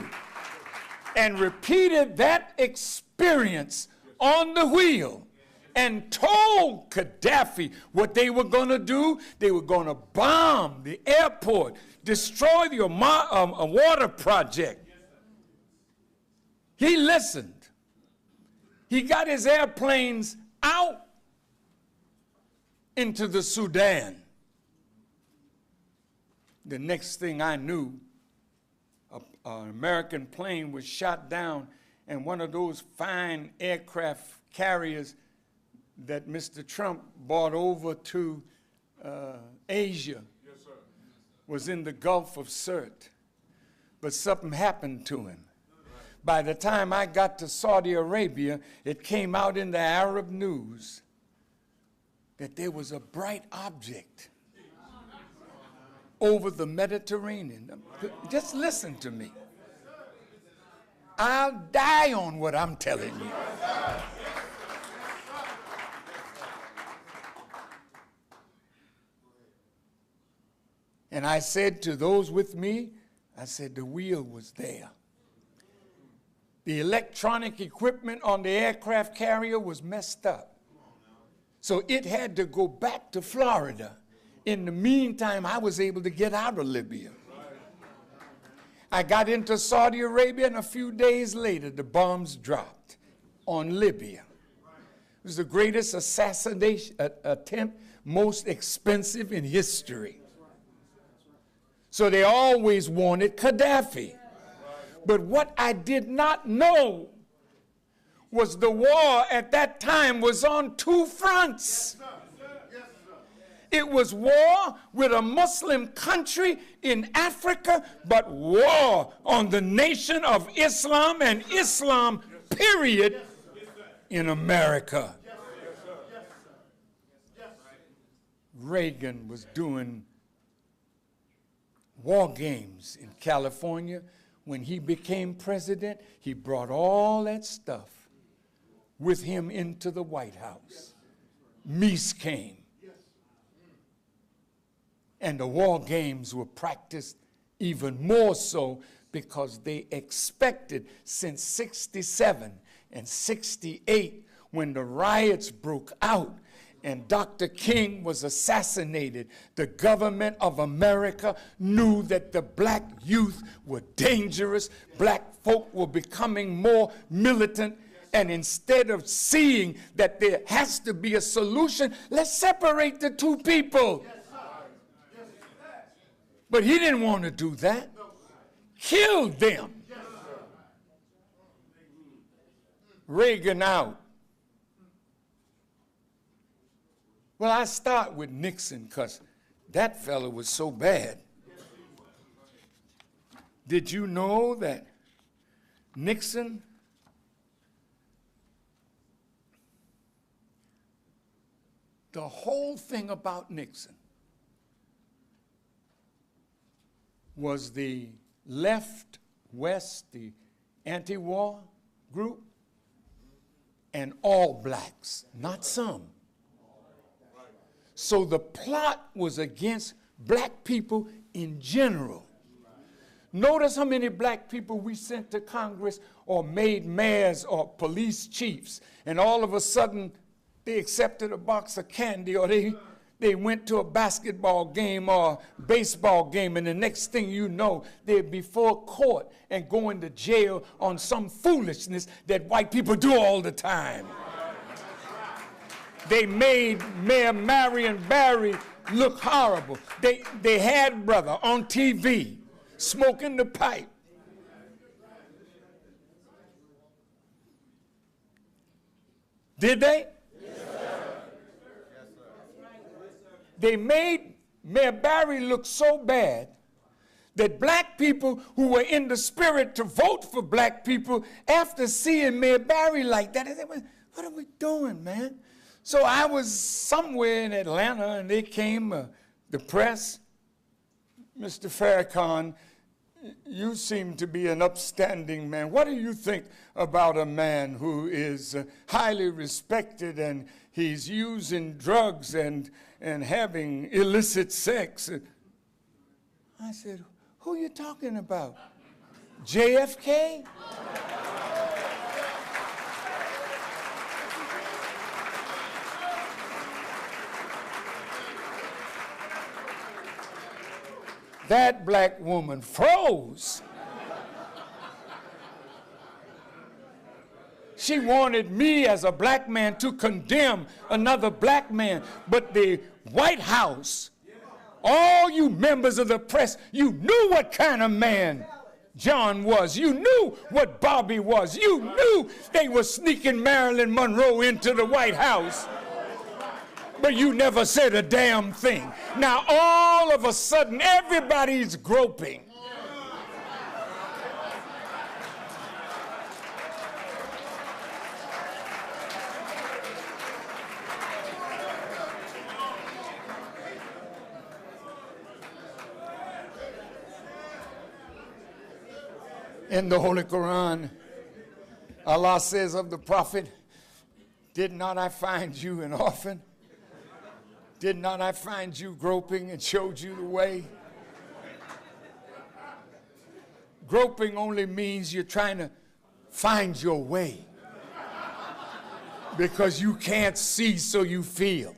and repeated that experience on the wheel and told Gaddafi what they were going to do. They were going to bomb the airport, destroy the water project. He listened. He got his airplanes out into the Sudan. The next thing I knew, an American plane was shot down, and one of those fine aircraft carriers that Mr. Trump brought over to Asia, was in the Gulf of Sirte, but something happened to him. By the time I got to Saudi Arabia, it came out in the Arab news that there was a bright object over the Mediterranean. Just listen to me. I'll die on what I'm telling you. And I said to those with me, I said the wheel was there. The electronic equipment on the aircraft carrier was messed up. So it had to go back to Florida. In the meantime, I was able to get out of Libya. I got into Saudi Arabia, and a few days later, the bombs dropped on Libya. It was the greatest assassination attempt, most expensive in history. So they always wanted Gaddafi. But what I did not know was the war at that time was on two fronts. It was war with a Muslim country in Africa, but war on the nation of Islam and Islam, period, in America. Reagan was doing war games in California. When he became president, he brought all that stuff with him into the White House. Meese came. And the war games were practiced even more so because they expected since 67 and 68, when the riots broke out and Dr. King was assassinated, the government of America knew that the black youth were dangerous. Black folk were becoming more militant. And instead of seeing that there has to be a solution, let's separate the two people. But he didn't want to do that. Killed them. Reagan out. Well, I start with Nixon because that fellow was so bad. Did you know that Nixon the whole thing about Nixon was the left, west, the anti-war group, and all blacks, not some. So the plot was against black people in general. Notice how many black people we sent to Congress or made mayors or police chiefs, and all of a sudden they accepted a box of candy, or they went to a basketball game or baseball game, and the next thing you know, they're before court and going to jail on some foolishness that white people do all the time. They made Mayor Marion Barry look horrible. They had brother on TV smoking the pipe. Did they? Yes, sir. They made Mayor Barry look so bad that black people who were in the spirit to vote for black people, after seeing Mayor Barry like that, they said, what are we doing, man? So I was somewhere in Atlanta, and they came, the press. Mr. Farrakhan, you seem to be an upstanding man. What do you think about a man who is highly respected and he's using drugs and having illicit sex? I said, who are you talking about? JFK? That black woman froze. She wanted me as a black man to condemn another black man, but the White House, all you members of the press, you knew what kind of man John was. You knew what Bobby was. You knew they were sneaking Marilyn Monroe into the White House. but you never said a damn thing. Now all of a sudden everybody's groping. In the Holy Quran, Allah says of the Prophet, did not I find you an orphan? Did not I find you groping and showed you the way? Groping only means you're trying to find your way because you can't see, so you feel.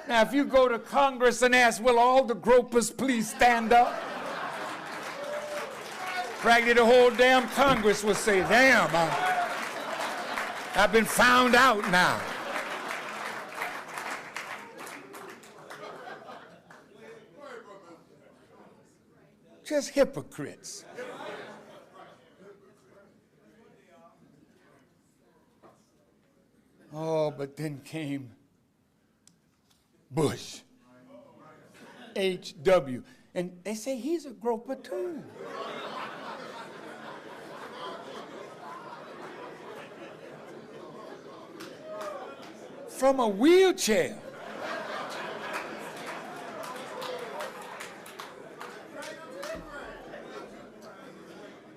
Now, if you go to Congress and ask, will all the gropers please stand up? Practically the whole damn Congress will say, damn, I've been found out now. Just hypocrites. Oh, but then came Bush, H.W., and they say he's a groper too. From a wheelchair.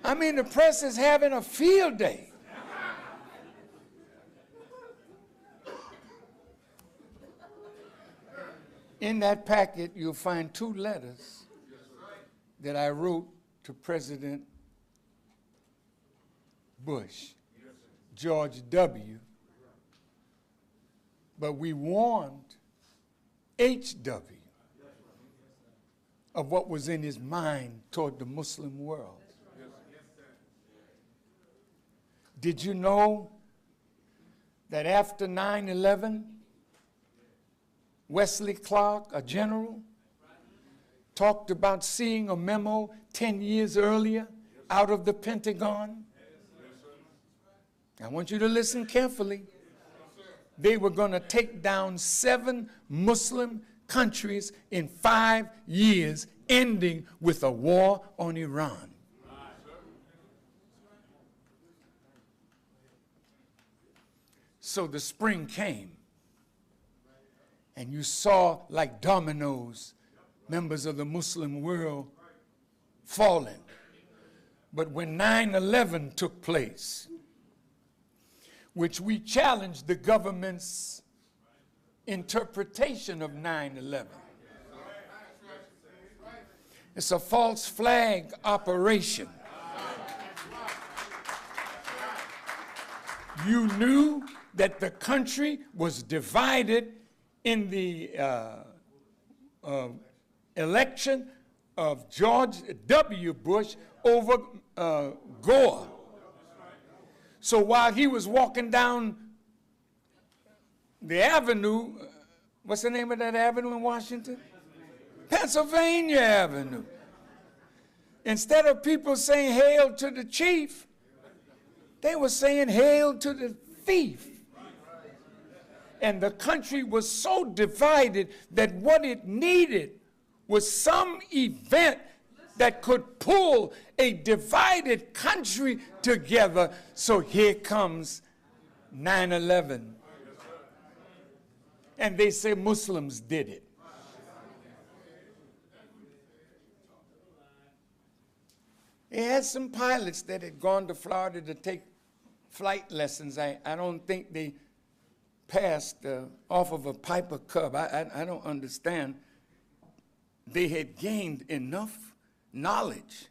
I mean, the press is having a field day. In that packet, you'll find 2 letters that I wrote to President Bush, George W., but we warned H.W. of what was in his mind toward the Muslim world. Did you know that after 9/11, Wesley Clark, a general, talked about seeing a memo 10 years earlier out of the Pentagon? I want you to listen carefully. They were going to take down 7 Muslim countries in 5 years, ending with a war on Iran. So the spring came, and you saw, like dominoes, members of the Muslim world falling. But when 9/11 took place, which we challenged the government's interpretation of 9/11. It's a false flag operation. You knew that the country was divided in the election of George W. Bush over Gore. So while he was walking down the avenue, what's the name of that avenue in Washington? Pennsylvania Avenue. Instead of people saying hail to the chief, they were saying hail to the thief. And the country was so divided that what it needed was some event that could pull a divided country together. So here comes 9/11. And they say Muslims did it. They had some pilots that had gone to Florida to take flight lessons. I don't think they passed off of a Piper Cub. I don't understand. They had gained enough knowledge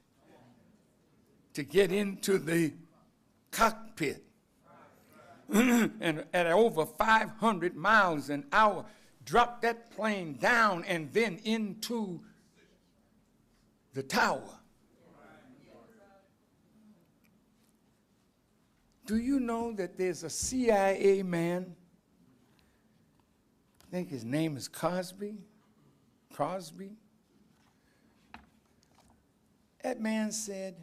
to get into the cockpit and at over 500 miles an hour, drop that plane down and then into the tower. Do you know that there's a CIA man, I think his name is Crosby? That man said,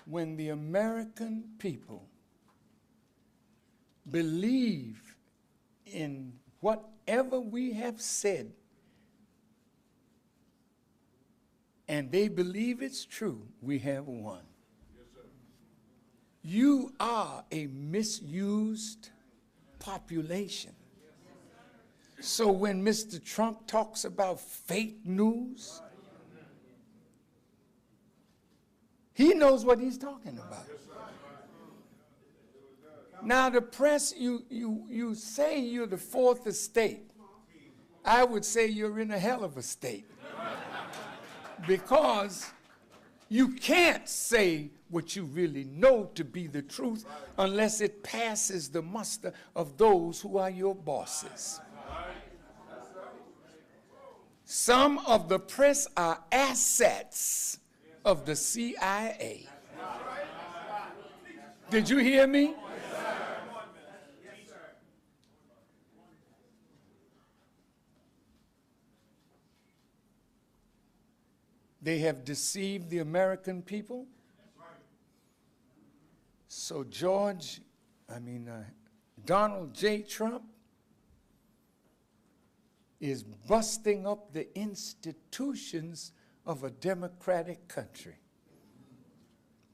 when the American people believe in whatever we have said, and they believe it's true, we have won. Yes, sir. You are a misused population. So when Mr. Trump talks about fake news, he knows what he's talking about. Now the press, you say you're the fourth estate. I would say you're in a hell of a state. Because you can't say what you really know to be the truth unless it passes the muster of those who are your bosses. Some of the press are assets of the CIA. Did you hear me? They have deceived the American people. So Donald J. Trump is busting up the institutions of a democratic country.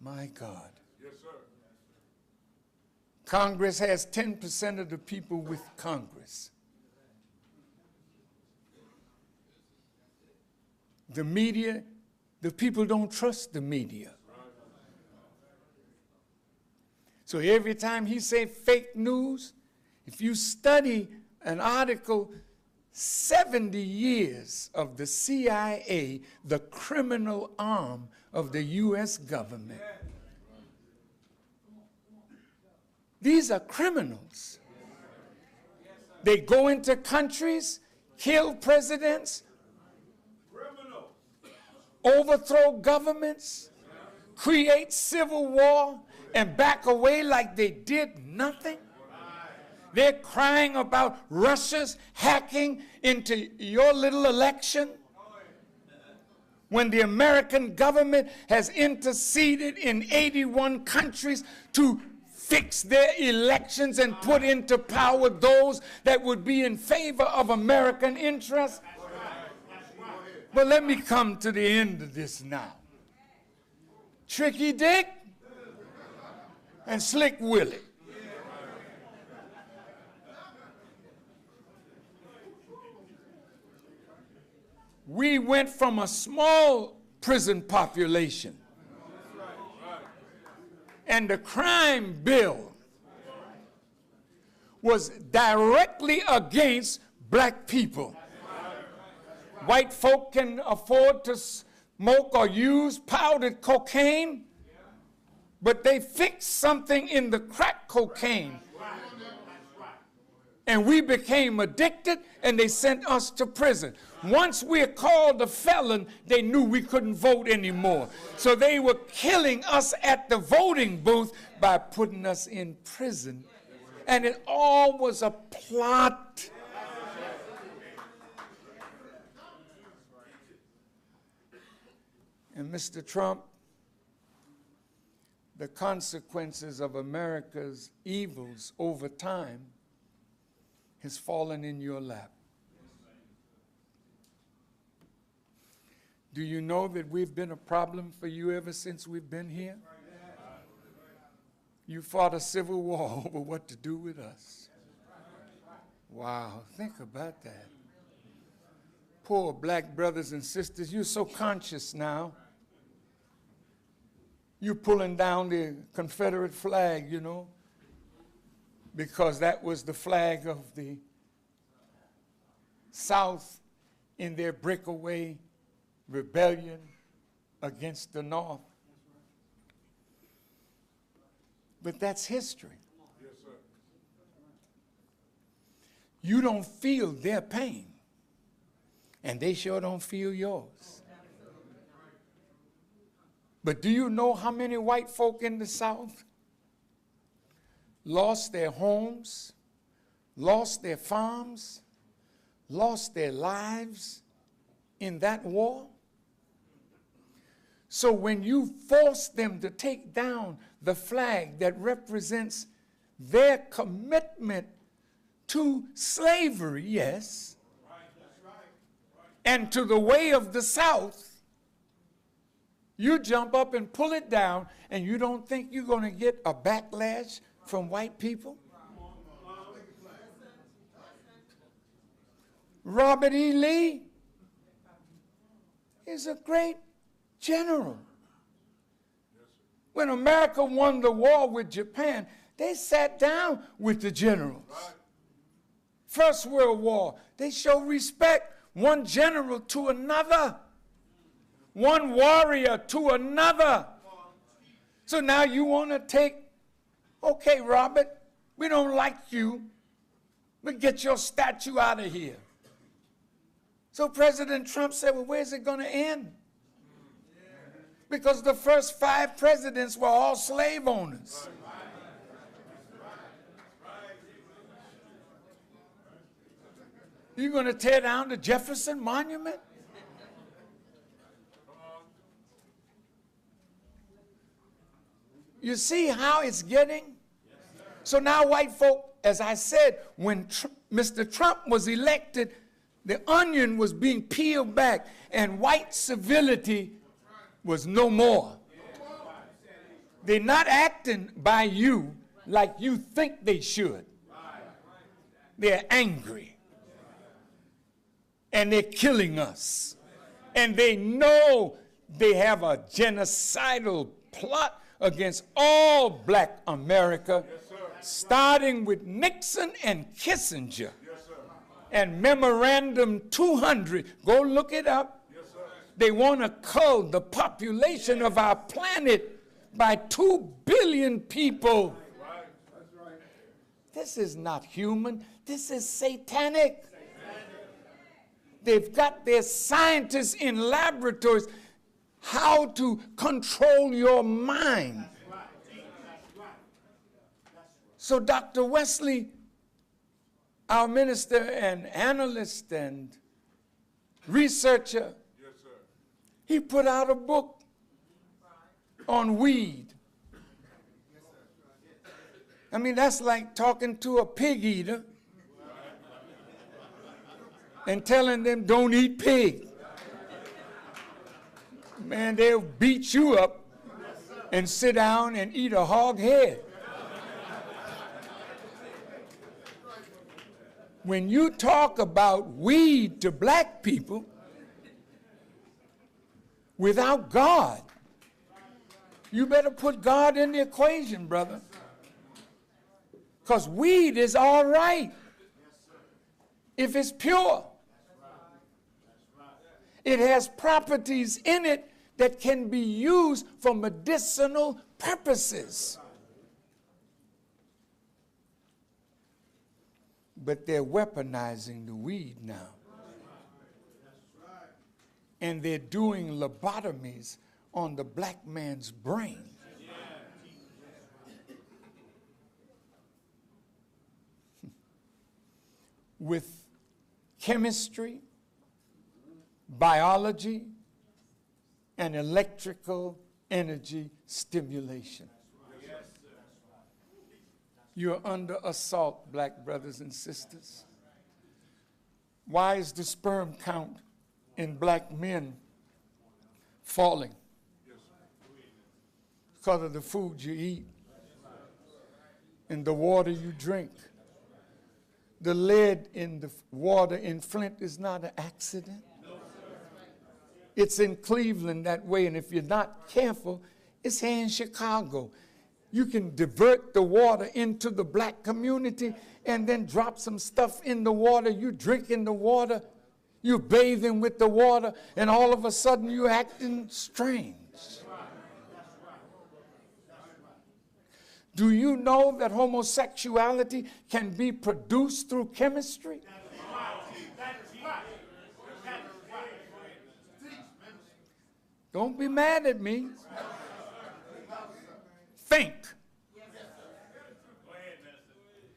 My God. Yes, sir. Congress has 10% of the people with Congress. The media, the people don't trust the media. So every time he say fake news, if you study an article, 70 years of the CIA, the criminal arm of the U.S. government. These are criminals. They go into countries, kill presidents, overthrow governments, create civil war, and back away like they did nothing. They're crying about Russia's hacking into your little election when the American government has interceded in 81 countries to fix their elections and put into power those that would be in favor of American interests. But let me come to the end of this now. Tricky Dick and Slick Willie. We went from a small prison population, and the crime bill was directly against black people. White folk can afford to smoke or use powdered cocaine, but they fixed something in the crack cocaine. And we became addicted, and they sent us to prison. Once we're called a felon, they knew we couldn't vote anymore. So they were killing us at the voting booth by putting us in prison. And it all was a plot. And Mr. Trump, the consequences of America's evils over time has fallen in your lap. Do you know that we've been a problem for you ever since we've been here? You fought a civil war over what to do with us. Wow, think about that. Poor black brothers and sisters, you're so conscious now. You're pulling down the Confederate flag, you know, because that was the flag of the South in their breakaway rebellion against the North. But that's history. Yes, sir. You don't feel their pain, and they sure don't feel yours. But do you know how many white folk in the South lost their homes, lost their farms, lost their lives in that war? So when you force them to take down the flag that represents their commitment to slavery, yes, and to the way of the South, you jump up and pull it down, and you don't think you're going to get a backlash from white people? Robert E. Lee is a great general. When America won the war with Japan, they sat down with the generals. First World War, they showed respect, one general to another, one warrior to another. So now you want to take, okay, Robert, we don't like you, but get your statue out of here. So President Trump said, well, where's it going to end? Because the first 5 presidents were all slave owners. You're going to tear down the Jefferson Monument? You see how it's getting? So now white folk, as I said, when Mr. Trump was elected, the onion was being peeled back, and white civility was no more. They're not acting by you like you think they should. They're angry. And they're killing us. And they know they have a genocidal plot against all black America, starting with Nixon and Kissinger. And Memorandum 200, go look it up. They want to cull the population of our planet by 2 billion people. This is not human. This is satanic. They've got their scientists in laboratories how to control your mind. So Dr. Wesley, our minister and analyst and researcher, he put out a book on weed. I mean, that's like talking to a pig eater and telling them don't eat pig. Man, they'll beat you up and sit down and eat a hog head. When you talk about weed to black people without God, you better put God in the equation, brother. Because weed is all right if it's pure. It has properties in it that can be used for medicinal purposes. But they're weaponizing the weed now. And they're doing lobotomies on the black man's brain. With chemistry, biology, and electrical energy stimulation. You're under assault, black brothers and sisters. Why is the sperm count in black men falling? Because of the food you eat and the water you drink. The lead in the water in Flint is not an accident. It's in Cleveland that way, and if you're not careful, it's here in Chicago. You can divert the water into the black community and then drop some stuff in the water. You drink in the water, you're bathing with the water, and all of a sudden you're acting strange. Do you know that homosexuality can be produced through chemistry? Don't be mad at me. Think.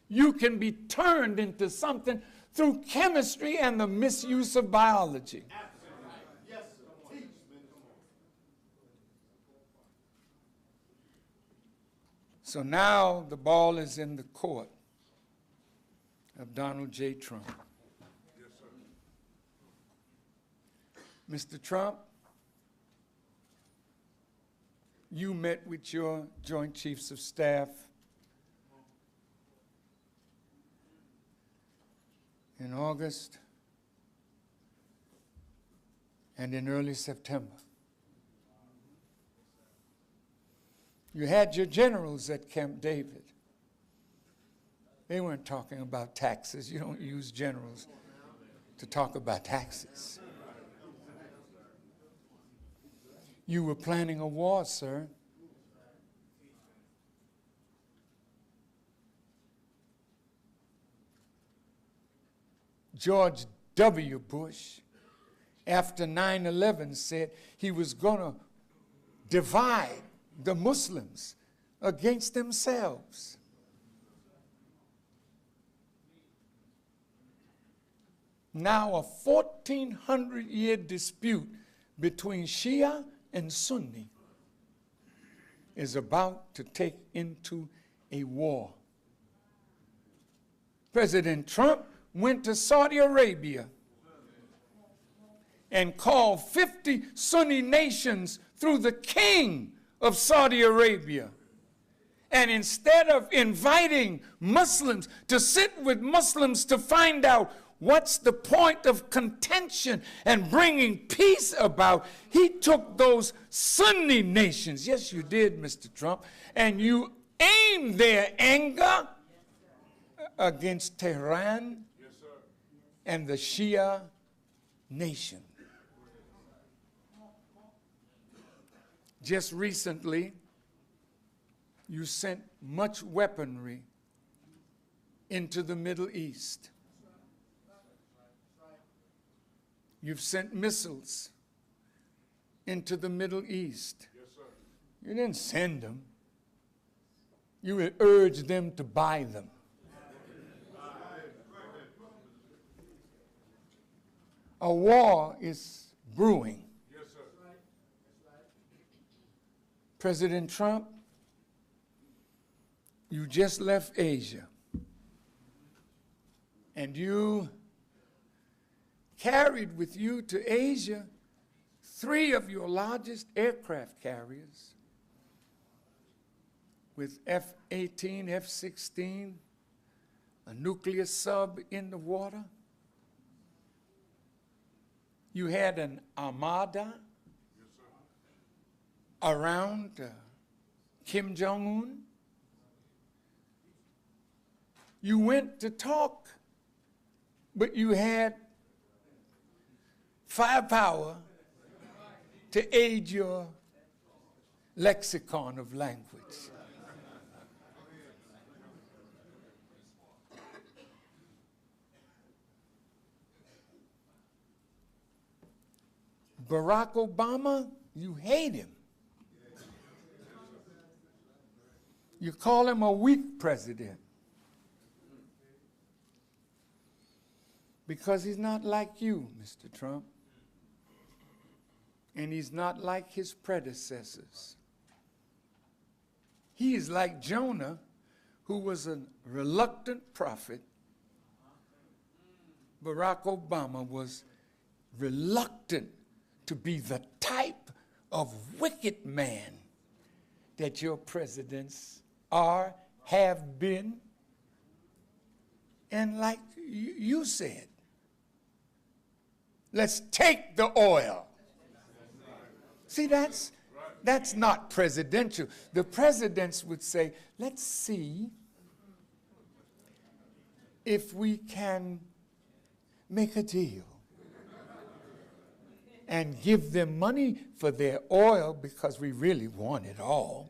You can be turned into something through chemistry and the misuse of biology. So now the ball is in the court of Donald J. Trump. Yes, sir. Mr. Trump, you met with your Joint Chiefs of Staff in August and in early September. You had your generals at Camp David. They weren't talking about taxes. You don't use generals to talk about taxes. You were planning a war, sir. George W. Bush, after 9/11, said he was going to divide the Muslims against themselves. Now a 1,400-year dispute between Shia and Sunni is about to take into a war. President Trump went to Saudi Arabia and called 50 Sunni nations through the king of Saudi Arabia. And instead of inviting Muslims to sit with Muslims to find out what's the point of contention and bringing peace about, he took those Sunni nations, yes you did, Mr. Trump, and you aimed their anger against Tehran and the Shia nation. Just recently, you sent much weaponry into the Middle East. You've sent missiles into the Middle East. Yes, sir. You didn't send them. You would urge them to buy them. A war is brewing. Yes, sir. President Trump, you just left Asia, and you carried with you to Asia 3 of your largest aircraft carriers with F-18, F-16, a nuclear sub in the water. You had an armada around Kim Jong-un. You went to talk, but you had firepower to aid your lexicon of language. Barack Obama, you hate him. You call him a weak president because he's not like you, Mr. Trump, and he's not like his predecessors. He is like Jonah, who was a reluctant prophet. Barack Obama was reluctant to be the type of wicked man that your presidents are, have been, and like you said, let's take the oil. See, that's not presidential. The presidents would say, let's see if we can make a deal and give them money for their oil because we really want it all.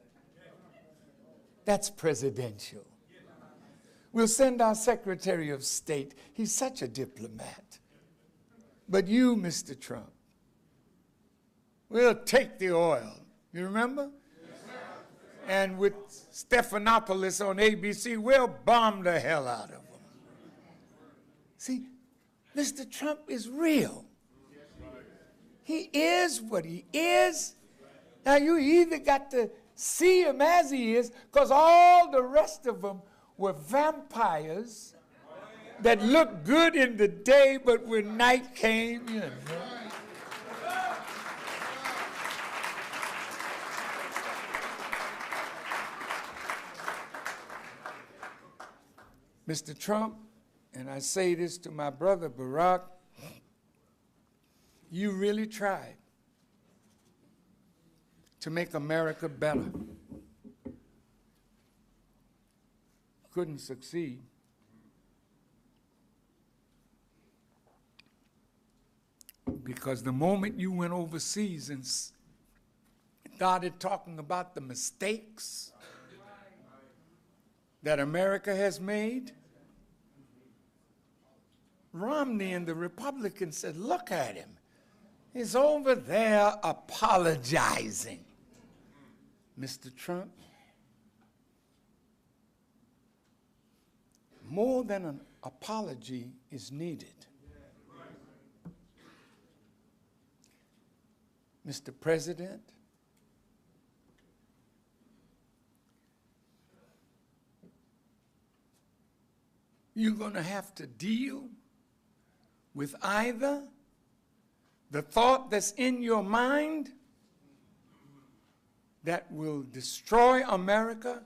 That's presidential. We'll send our Secretary of State. He's such a diplomat. But you, Mr. Trump, we'll take the oil. You remember? Yes, sir. And with Stephanopoulos on ABC, we'll bomb the hell out of them. See, Mr. Trump is real. He is what he is. Now, you either got to see him as he is, because all the rest of them were vampires that looked good in the day, but when night came, you know. Mr. Trump, and I say this to my brother Barack, you really tried to make America better. Couldn't succeed. Because the moment you went overseas and started talking about the mistakes that America has made, Romney and the Republicans said, look at him. He's over there apologizing. Mr. Trump, more than an apology is needed. Mr. President, you're going to have to deal with either the thought that's in your mind that will destroy America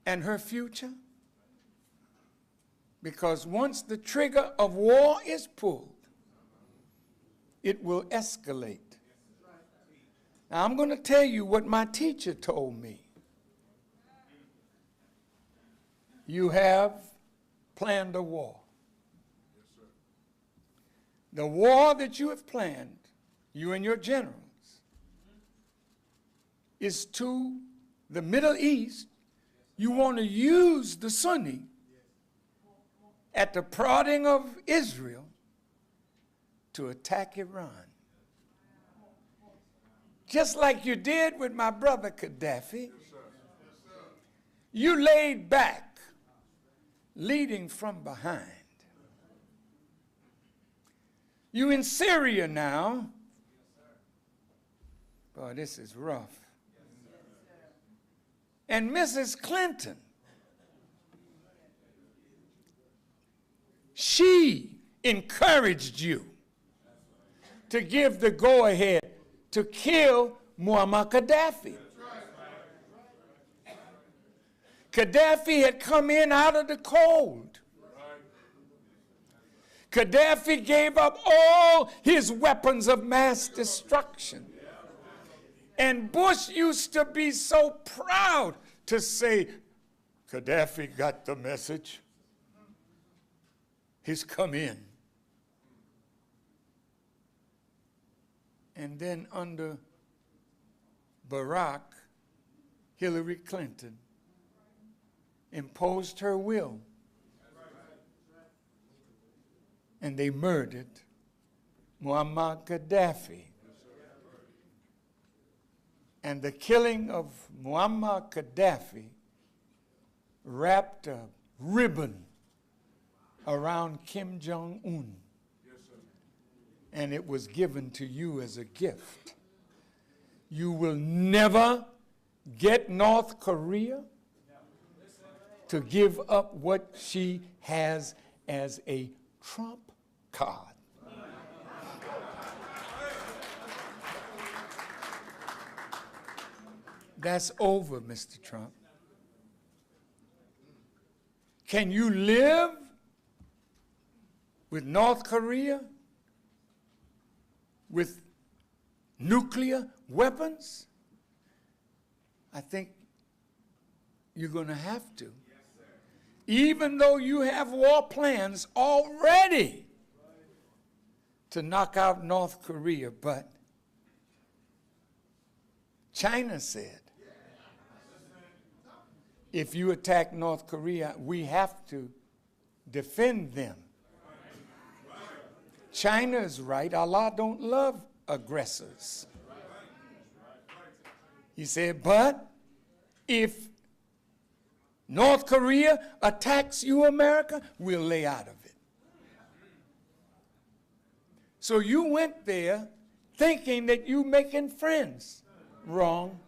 and her future, because once the trigger of war is pulled, it will escalate. Now, I'm going to tell you what my teacher told me. You have planned a war. The war that you have planned, you and your generals, is to the Middle East. You want to use the Sunni at the prodding of Israel to attack Iran. Just like you did with my brother Gaddafi. You laid back, leading from behind. You in Syria now. Boy, this is rough. And Mrs. Clinton, she encouraged you to give the go-ahead to kill Muammar Gaddafi. Gaddafi had come in out of the cold. Gaddafi gave up all his weapons of mass destruction. And Bush used to be so proud to say, Gaddafi got the message. He's come in. And then under Barack, Hillary Clinton imposed her will. And they murdered Muammar Gaddafi. And the killing of Muammar Gaddafi wrapped a ribbon around Kim Jong-un. And it was given to you as a gift. You will never get North Korea to give up what she has as a trump card. That's over, Mr. Trump. Can you live with North Korea with nuclear weapons? I think you're going to have to. Even though you have war plans already to knock out North Korea, but China said, if you attack North Korea, we have to defend them. China is right. Allah don't love aggressors. He said, but if North Korea attacks you, America, we'll lay out of it. So you went there thinking that you making friends. Wrong.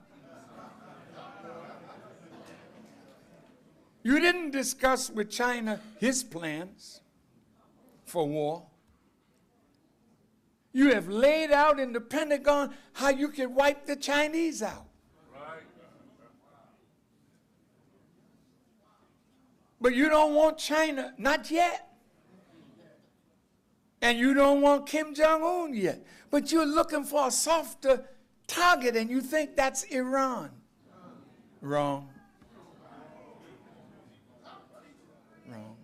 You didn't discuss with China his plans for war. You have laid out in the Pentagon how you can wipe the Chinese out. But you don't want China, not yet. And you don't want Kim Jong-un yet. But you're looking for a softer target and you think that's Iran. Wrong. Wrong.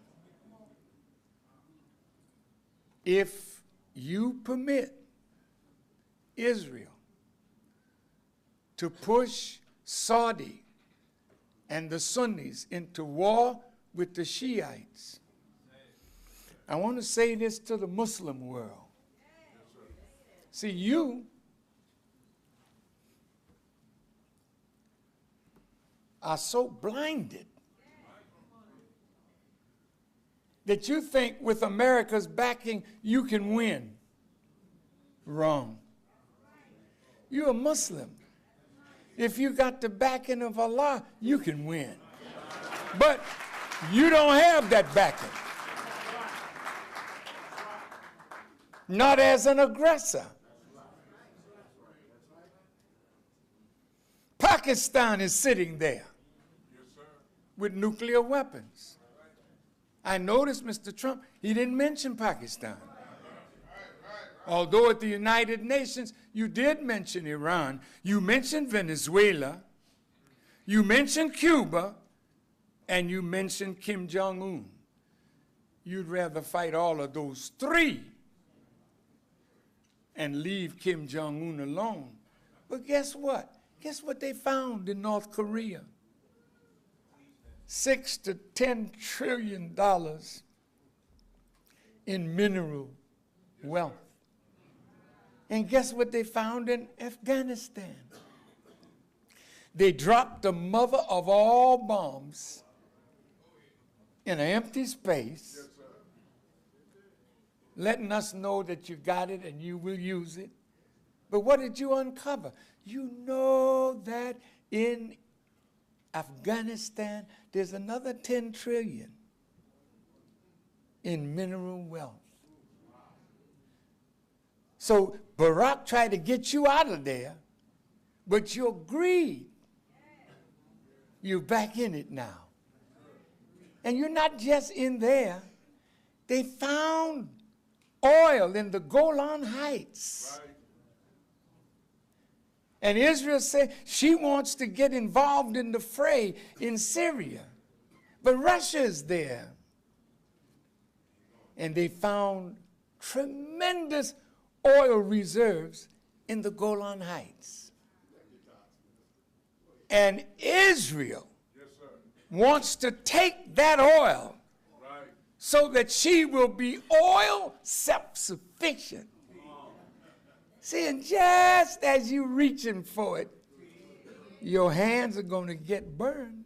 If you permit Israel to push Saudi and the Sunnis into war with the Shiites, I want to say this to the Muslim world. See, you are so blinded that you think with America's backing you can win. Wrong. You're a Muslim. If you got the backing of Allah, you can win. But you don't have that backing. Not as an aggressor. Pakistan is sitting there with nuclear weapons. I noticed, Mr. Trump, he didn't mention Pakistan. Although at the United Nations, you did mention Iran, you mentioned Venezuela, you mentioned Cuba, and you mentioned Kim Jong-un. You'd rather fight all of those three and leave Kim Jong-un alone. But guess what? Guess what they found in North Korea? $6 to $10 trillion in mineral wealth. And guess what they found in Afghanistan? They dropped the mother of all bombs in an empty space, letting us know that you got it and you will use it. But what did you uncover? You know that in Afghanistan, there's another 10 trillion in mineral wealth. So Barack tried to get you out of there, but you agreed. You're back in it now. And you're not just in there. They found oil in the Golan Heights. Right. And Israel said she wants to get involved in the fray in Syria. But Russia is there. And they found tremendous oil reserves in the Golan Heights. And Israel wants to take that oil so that she will be oil self-sufficient. See, and just as you're reaching for it, your hands are going to get burned.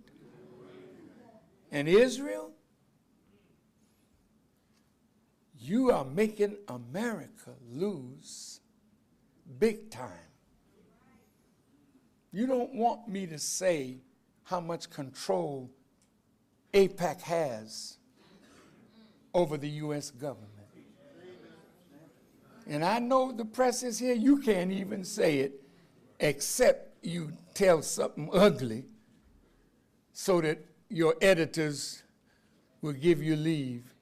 And Israel, you are making America lose big time. You don't want me to say how much control AIPAC has over the U.S. government. And I know the press is here, you can't even say it except you tell something ugly so that your editors will give you leave.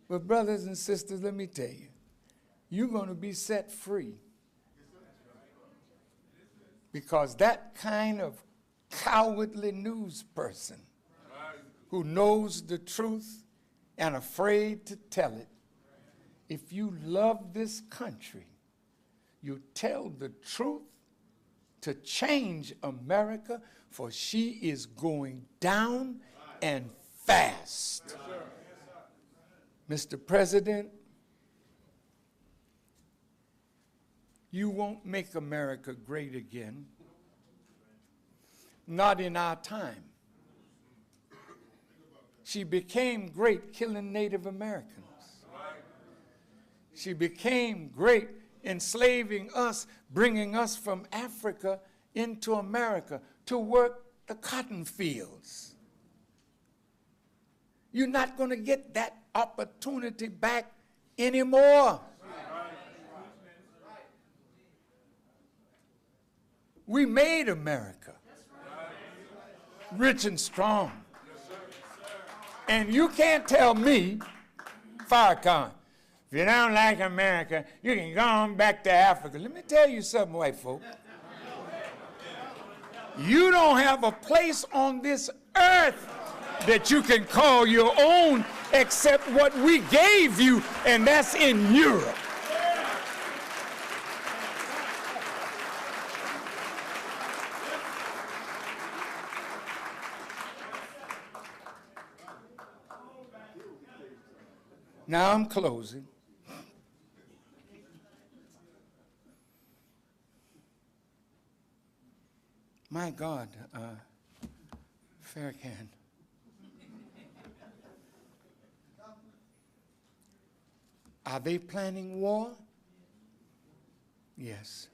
But brothers and sisters, let me tell you, you're going to be set free. Because that kind of cowardly news person who knows the truth and afraid to tell it, if you love this country, you tell the truth to change America, for she is going down and fast. Mr. President, you won't make America great again. Not in our time. She became great killing Native Americans. She became great enslaving us, bringing us from Africa into America to work the cotton fields. You're not going to get that opportunity back anymore. We made America rich and strong. And you can't tell me, Farrakhan, if you don't like America, you can go on back to Africa. Let me tell you something, white folk. You don't have a place on this earth that you can call your own except what we gave you, and that's in Europe. Now I'm closing. My God, Farrakhan. Are they planning war? Yes.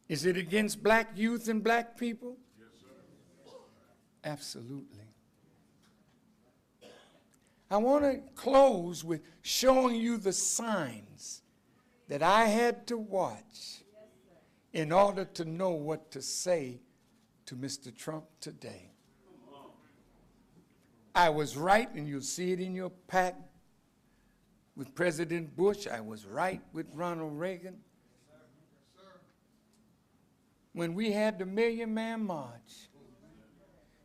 Is it against black youth and black people? Yes, sir. Absolutely. I want to close with showing you the signs that I had to watch in order to know what to say to Mr. Trump today. I was right, and you'll see it in your pack with President Bush. I was right with Ronald Reagan. When we had the Million Man March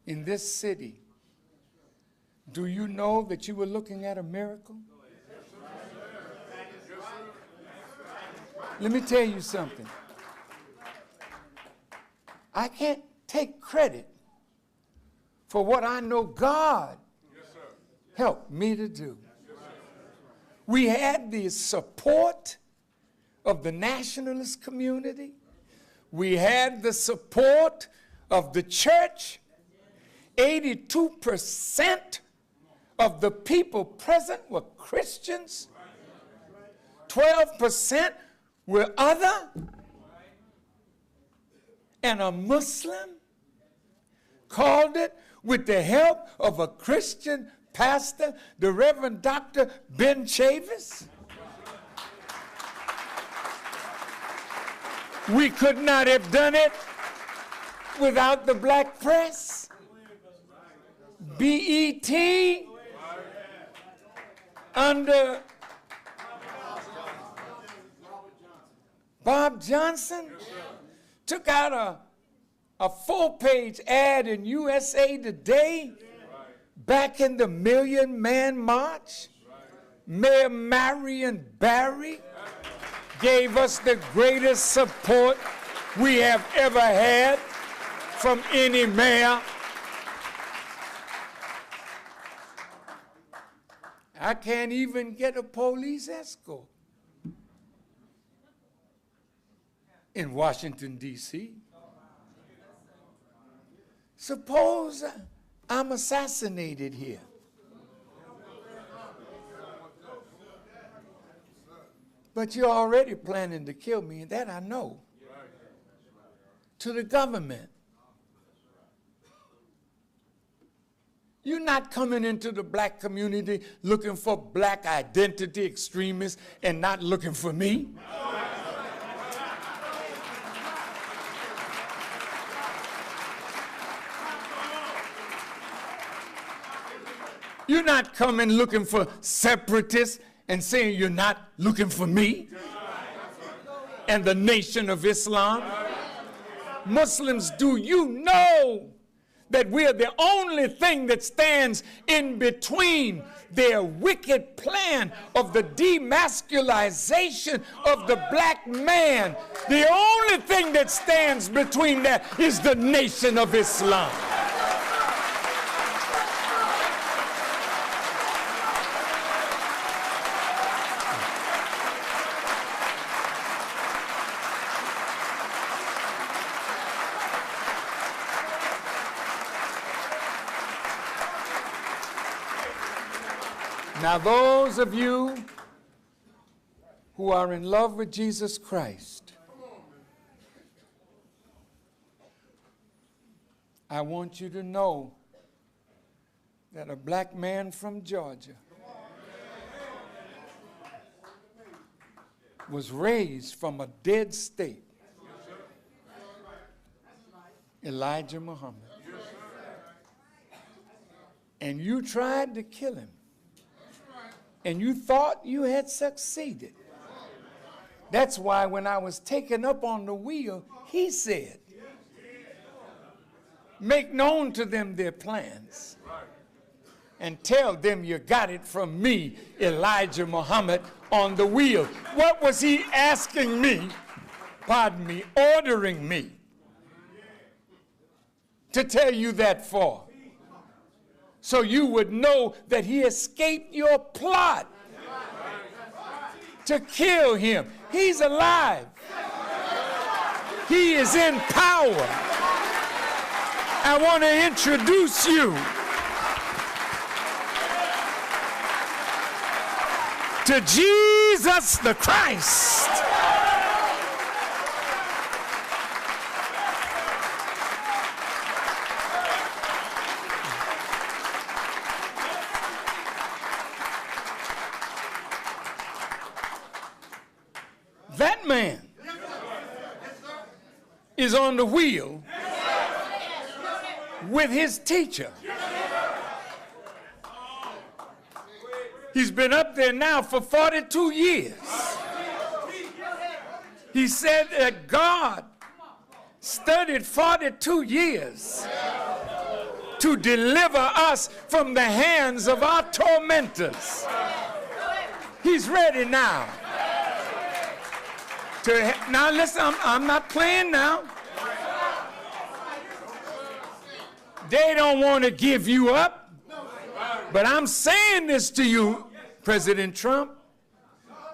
in this city, do you know that you were looking at a miracle? Let me tell you something. I can't take credit for what I know God helped me to do. We had the support of the nationalist community. We had the support of the church. 82% of the people present were Christians. 12% were other. And a Muslim called it, with the help of a Christian pastor, the Reverend Dr. Ben Chavis. We could not have done it without the black press. BET under Bob Johnson took out a full-page ad in USA Today back in the Million Man March. Mayor Marion Barry gave us the greatest support we have ever had from any mayor. I can't even get a police escort in Washington, D.C. Suppose I'm assassinated here. But you're already planning to kill me, and that I know. To the government. You're not coming into the black community looking for black identity extremists and not looking for me. You're not coming looking for separatists and saying you're not looking for me and the Nation of Islam. Muslims, do you know that we are the only thing that stands in between their wicked plan of the demasculization of the black man? The only thing that stands between that is the Nation of Islam. Now, those of you who are in love with Jesus Christ, I want you to know that a black man from Georgia was raised from a dead state. Elijah Muhammad. And you tried to kill him. And you thought you had succeeded. That's why when I was taken up on the wheel, he said, make known to them their plans and tell them you got it from me, Elijah Muhammad, on the wheel. What was he asking me, pardon me, ordering me to tell you that for? So you would know that he escaped your plot to kill him. He's alive. He is in power. I want to introduce you to Jesus the Christ. That man is on the wheel with his teacher. He's been up there now for 42 years. He said that God studied 42 years to deliver us from the hands of our tormentors. He's ready now. Now listen, I'm not playing now. They don't want to give you up. But I'm saying this to you, President Trump.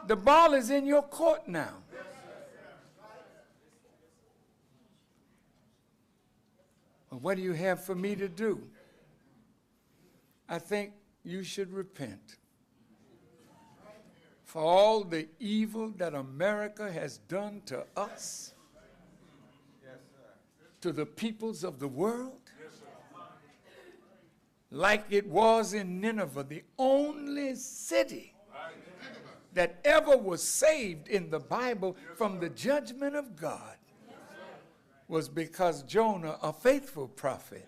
The ball is in your court now. Well, what do you have for me to do? I think you should repent for all the evil that America has done to us, to the peoples of the world. Like it was in Nineveh, the only city that ever was saved in the Bible from the judgment of God was because Jonah, a faithful prophet,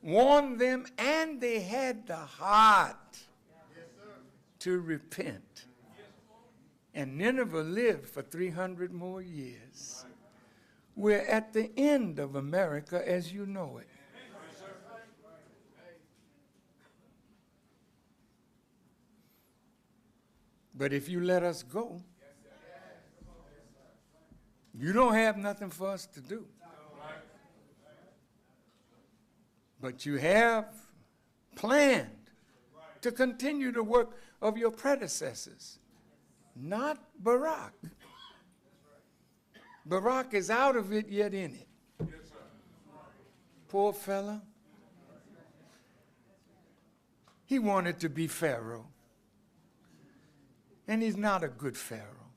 warned them, and they had the heart to repent. And Nineveh lived for 300 more years. We're at the end of America as you know it. But if you let us go, you don't have nothing for us to do. But you have planned to continue the work of your predecessors, not Barack. Barack is out of it, yet in it. Poor fella. He wanted to be Pharaoh. And he's not a good Pharaoh.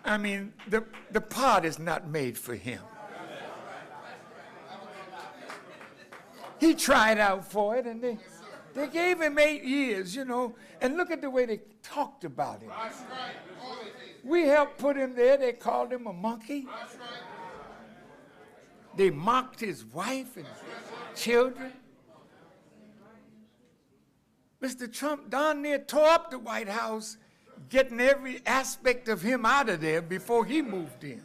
I mean, the pot is not made for him. He tried out for it, and they gave him 8 years, you know, and look at the way they talked about him. We helped put him there. They called him a monkey. They mocked his wife and children. Mr. Trump darn near tore up the White House, getting every aspect of him out of there before he moved in.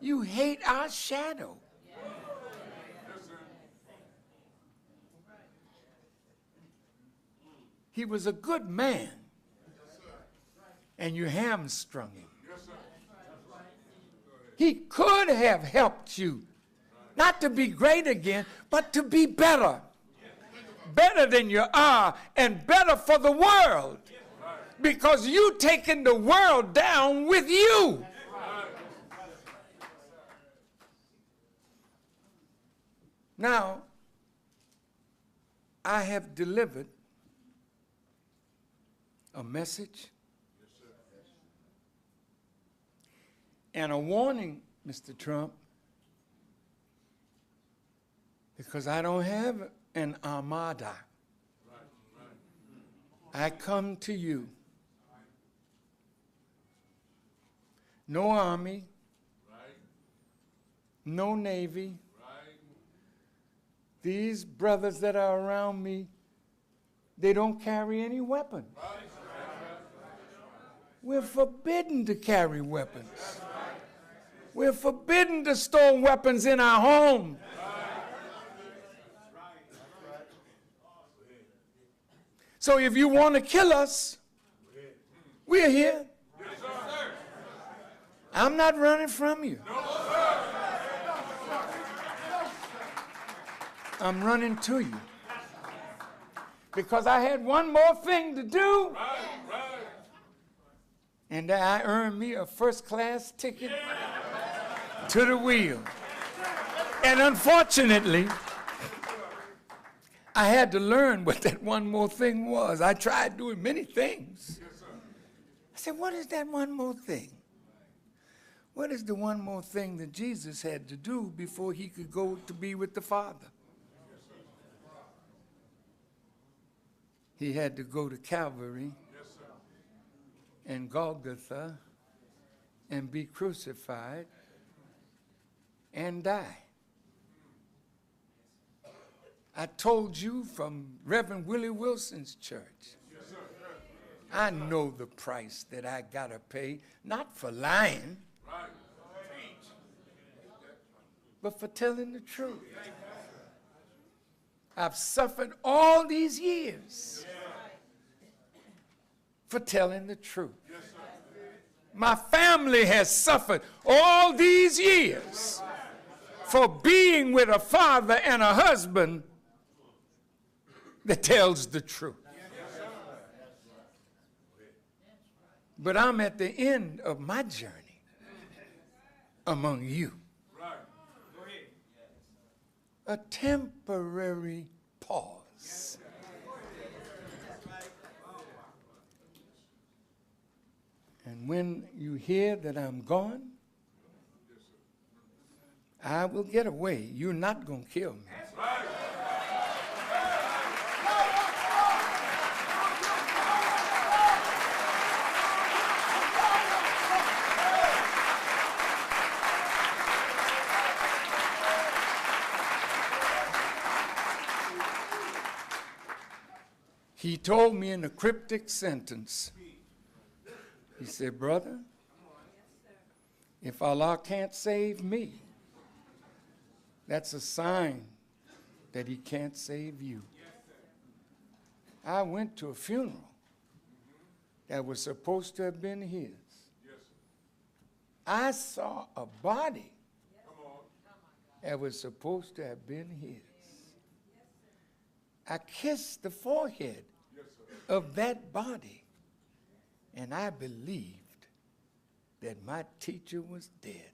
You hate our shadow. He was a good man, and you hamstrung him. He could have helped you, not to be great again, but to be better. Better than you are, and better for the world, because you taking the world down with you. Now, I have delivered a message and a warning, Mr. Trump, Because I don't have an armada. I come to you. No army, no navy. These brothers that are around me, they don't carry any weapons. We're forbidden to carry weapons. We're forbidden to store weapons in our home. So if you want to kill us, we're here. I'm not running from you. I'm running to you. Because I had one more thing to do. And I earned me a first-class ticket to the wheel. And unfortunately, I had to learn what that one more thing was. I tried doing many things. I said, what is that one more thing? What is the one more thing that Jesus had to do before he could go to be with the Father? He had to go to Calvary and Golgotha and be crucified and die. I told you from Reverend Willie Wilson's church, I know the price that I gotta pay, not for lying, but for telling the truth. I've suffered all these years for telling the truth. My family has suffered all these years for being with a father and a husband that tells the truth. But I'm at the end of my journey among you. A temporary pause. And when you hear that I'm gone, I will get away. You're not going to kill me. He told me in a cryptic sentence, he said, brother, if Allah can't save me, that's a sign that he can't save you. I went to a funeral that was supposed to have been his. I saw a body that was supposed to have been his. I kissed the forehead of that body, and I believed that my teacher was dead.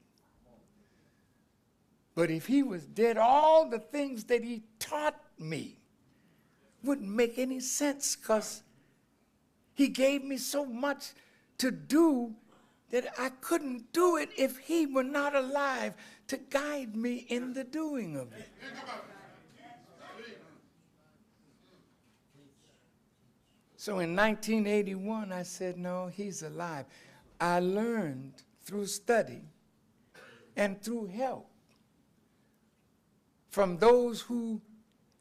But if he was dead, all the things that he taught me wouldn't make any sense, because he gave me so much to do that I couldn't do it if he were not alive to guide me in the doing of it. So in 1981, I said, no, he's alive. I learned through study and through help from those who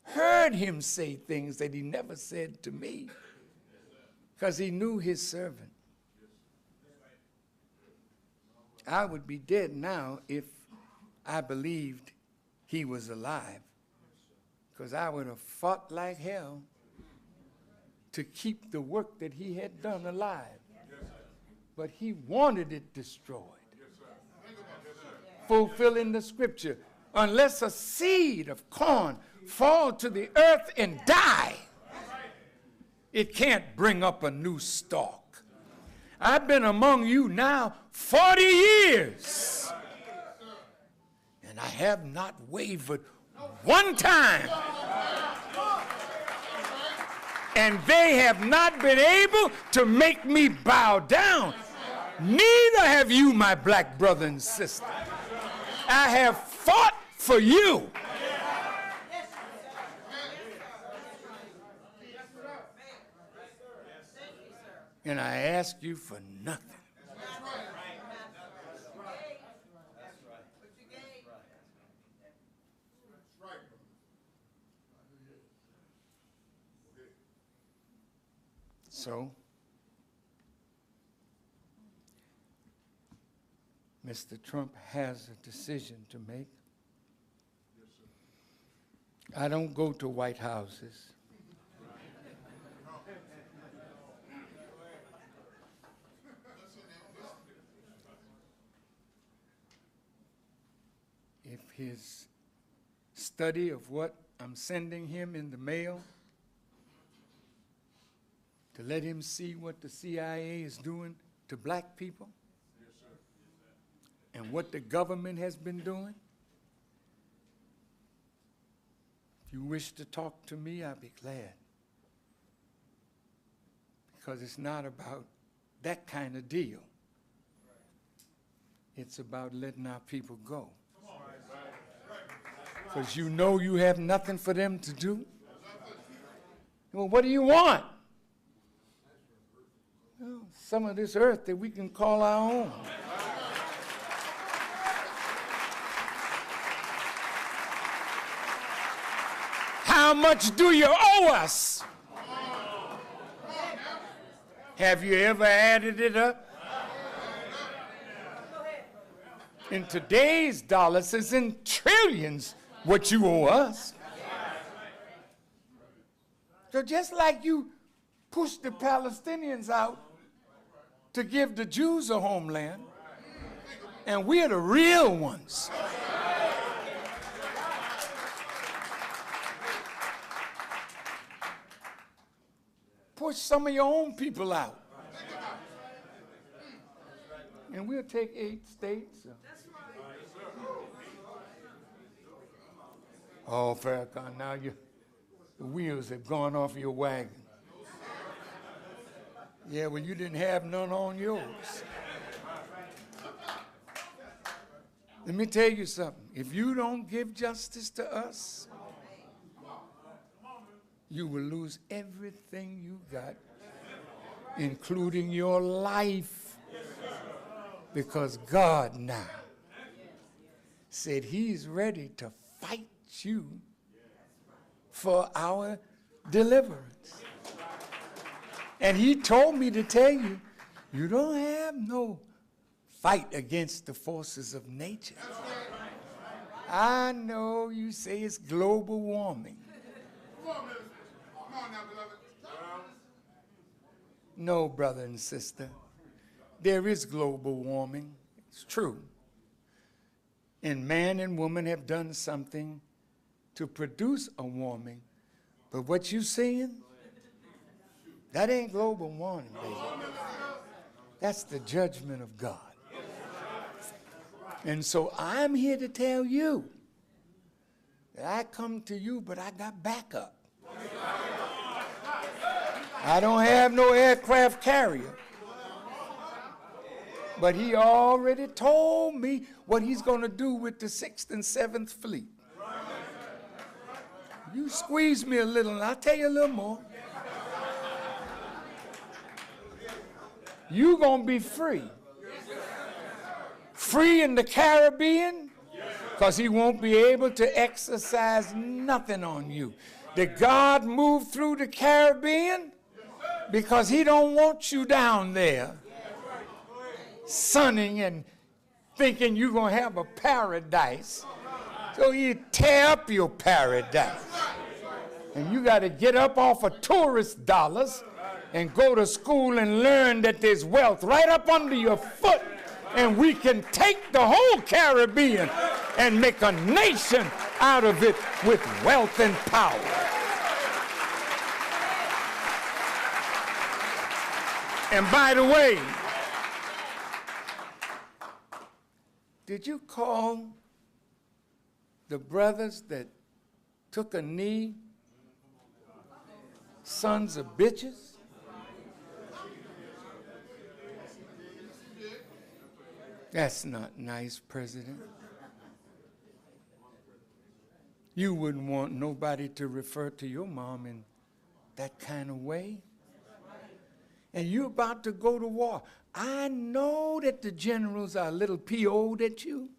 heard him say things that he never said to me, because he knew his servant. I would be dead now if I believed he was alive, because I would have fought like hell to keep the work that he had done alive. But he wanted it destroyed. Fulfilling the scripture, unless a seed of corn fall to the earth and die, it can't bring up a new stalk. I've been among you now 40 years, and I have not wavered one time. And they have not been able to make me bow down. Neither have you, my black brother and sister. I have fought for you. and I ask you for nothing. So, Mr. Trump has a decision to make. I don't go to White Houses. If his study of what I'm sending him in the mail, to let him see what the CIA is doing to black people, and what the government has been doing. If you wish to talk to me, I'll be glad. Because it's not about that kind of deal. It's about letting our people go. Because you know you have nothing for them to do. Well, what do you want? Well, some of this earth that we can call our own. How much do you owe us? Have you ever added it up? In today's dollars, it's in trillions what you owe us. So just like you push the Palestinians out to give the Jews a homeland, and we're the real ones. Push some of your own people out. And we'll take 8 states. Oh, Farrakhan, now the wheels have gone off your wagon. Yeah, well, you didn't have none on yours. Let me tell you something. If you don't give justice to us, you will lose everything you got, including your life. Because God now said he's ready to fight you for our deliverance. And he told me to tell you, you don't have no fight against the forces of nature. I know you say it's global warming. No, brother and sister, there is global warming. It's true. And man and woman have done something to produce a warming. But what you seeing, that ain't global warming, baby. That's the judgment of God. And so I'm here to tell you that I come to you, but I got backup. I don't have no aircraft carrier. But he already told me what he's going to do with the 6th and 7th Fleet. You squeeze me a little, and I'll tell you a little more. You're going to be free. Free in the Caribbean, because he won't be able to exercise nothing on you. Did God move through the Caribbean? Because he don't want you down there sunning and thinking you're going to have a paradise. So he tear up your paradise. And you got to get up off of tourist dollars and go to school and learn that there's wealth right up under your foot. And we can take the whole Caribbean and make a nation out of it with wealth and power. And by the way, did you call the brothers that took a knee sons of bitches? That's not nice, President. You wouldn't want nobody to refer to your mom in that kind of way. and you're about to go to war. I know that the generals are a little PO'd at you.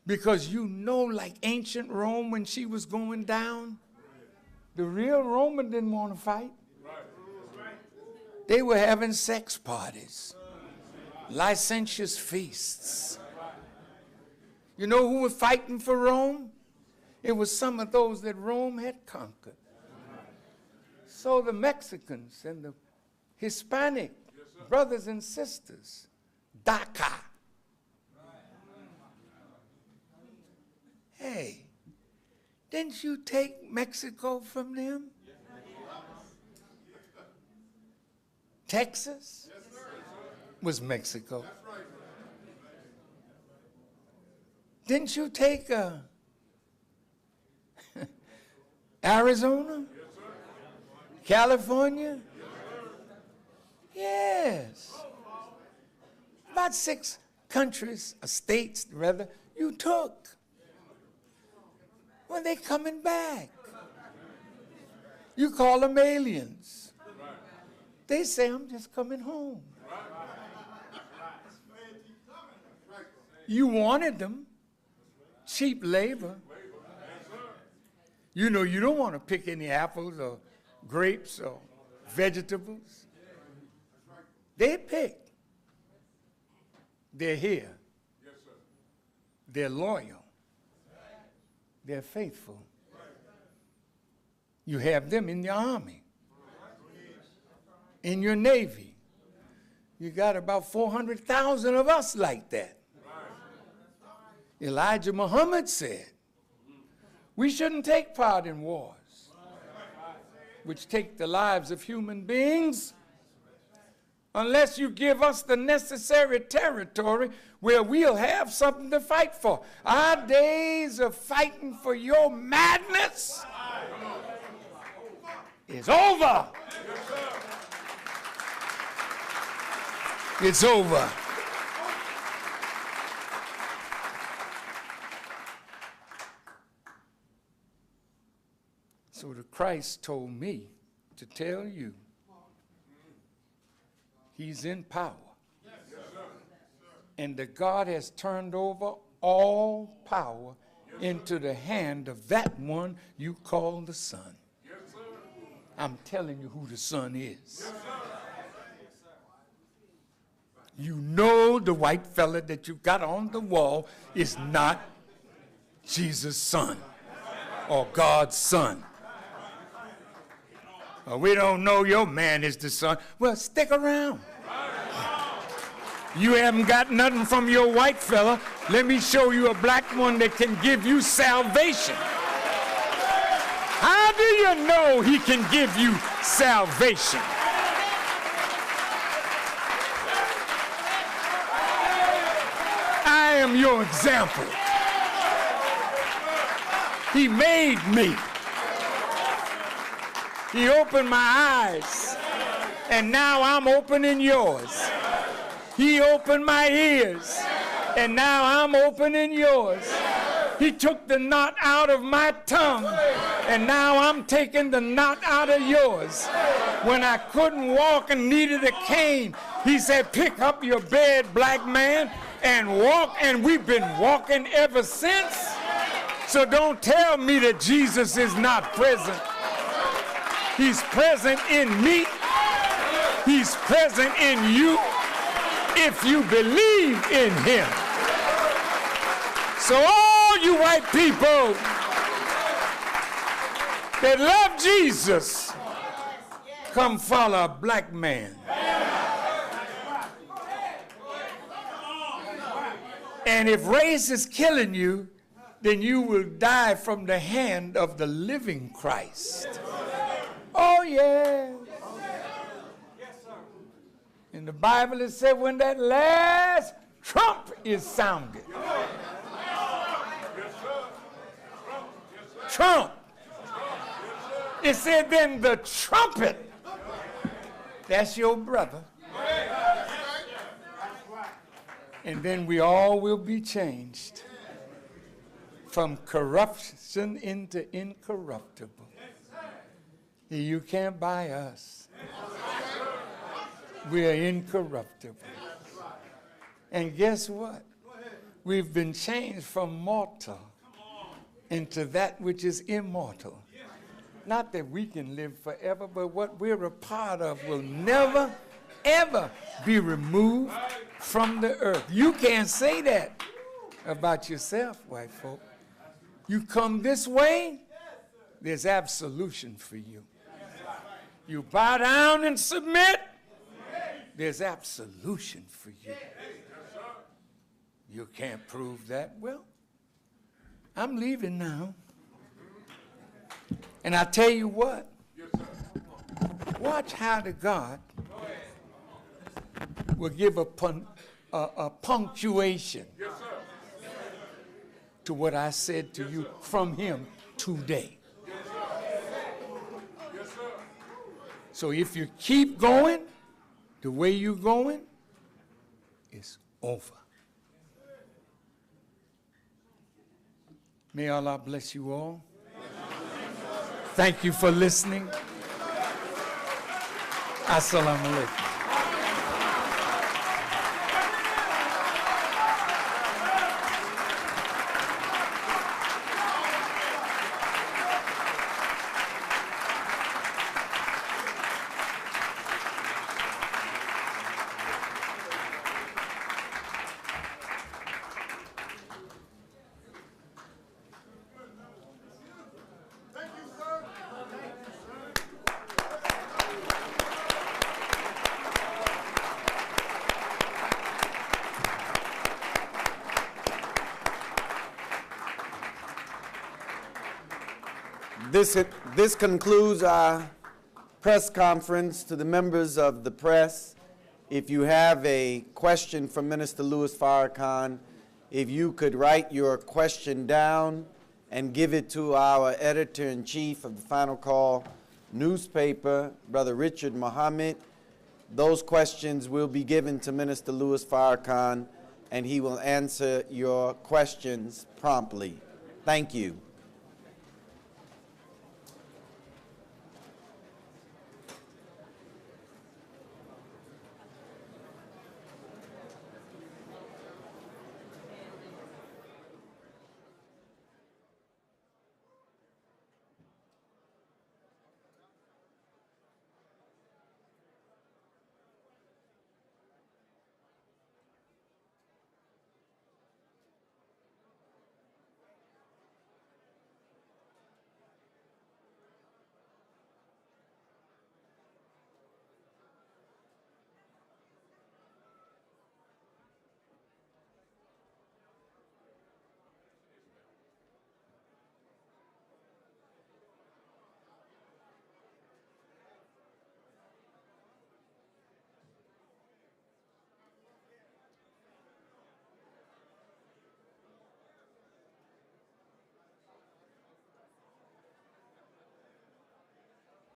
Because you know, like ancient Rome when she was going down, the real Roman didn't want to fight. They were having sex parties, licentious feasts. You know who was fighting for Rome? It was some of those that Rome had conquered. So the Mexicans and the Hispanic brothers and sisters, DACA. Hey, didn't you take Mexico from them? Texas was Mexico. Didn't you take Arizona? California? Yes. About 6 countries, states rather, you took. Well, they coming back. You call them aliens. They say, I'm just coming home. You wanted them. Cheap labor. You know, you don't want to pick any apples or grapes or vegetables. They pick. They're here. They're loyal. They're faithful. You have them in your army, in your navy. You got about 400,000 of us like that. Elijah Muhammad said, we shouldn't take part in wars, which take the lives of human beings, unless you give us the necessary territory where we'll have something to fight for. Our days of fighting for your madness is over. It's over. So the Christ told me to tell you, he's in power. And that God has turned over all power into the hand of that one you call the Son. I'm telling you who the Son is. You know the white fella that you got on the wall is not Jesus' Son or God's Son. We don't know your man is the Son. Well, stick around. You haven't got nothing from your white fella. Let me show you a black one that can give you salvation. How do you know he can give you salvation? I am your example. He made me. He opened my eyes, and now I'm opening yours. He opened my ears, and now I'm opening yours. He took the knot out of my tongue, and now I'm taking the knot out of yours. When I couldn't walk and needed a cane, he said, pick up your bed, black man, and walk, and we've been walking ever since. So don't tell me that Jesus is not present. He's present in me. He's present in you if you believe in him. So all you white people that love Jesus, come follow a black man. And if race is killing you, then you will die from the hand of the living Christ. Oh, yeah. In the Bible it said when that last trump is sounded. Trump. It said then the trumpet. That's your brother. And then we all will be changed from corruption into incorruptible You can't buy us. We are incorruptible. And guess what? We've been changed from mortal into that which is immortal. Not that we can live forever, but what we're a part of will never, ever be removed from the earth. You can't say that about yourself, white folk. You come this way, there's absolution for you. You bow down and submit, there's absolution for you. You can't prove that. Well, I'm leaving now. And I tell you what, watch how the God will give a punctuation to what I said to you from him today. So if you keep going the way you're going, it's over. May Allah bless you all. Thank you for listening. Assalamu alaikum. This concludes our press conference. To the members of the press, if you have a question for Minister Louis Farrakhan, if you could write your question down and give it to our editor-in-chief of the Final Call newspaper, Brother Richard Muhammad, those questions will be given to Minister Louis Farrakhan, and he will answer your questions promptly. Thank you.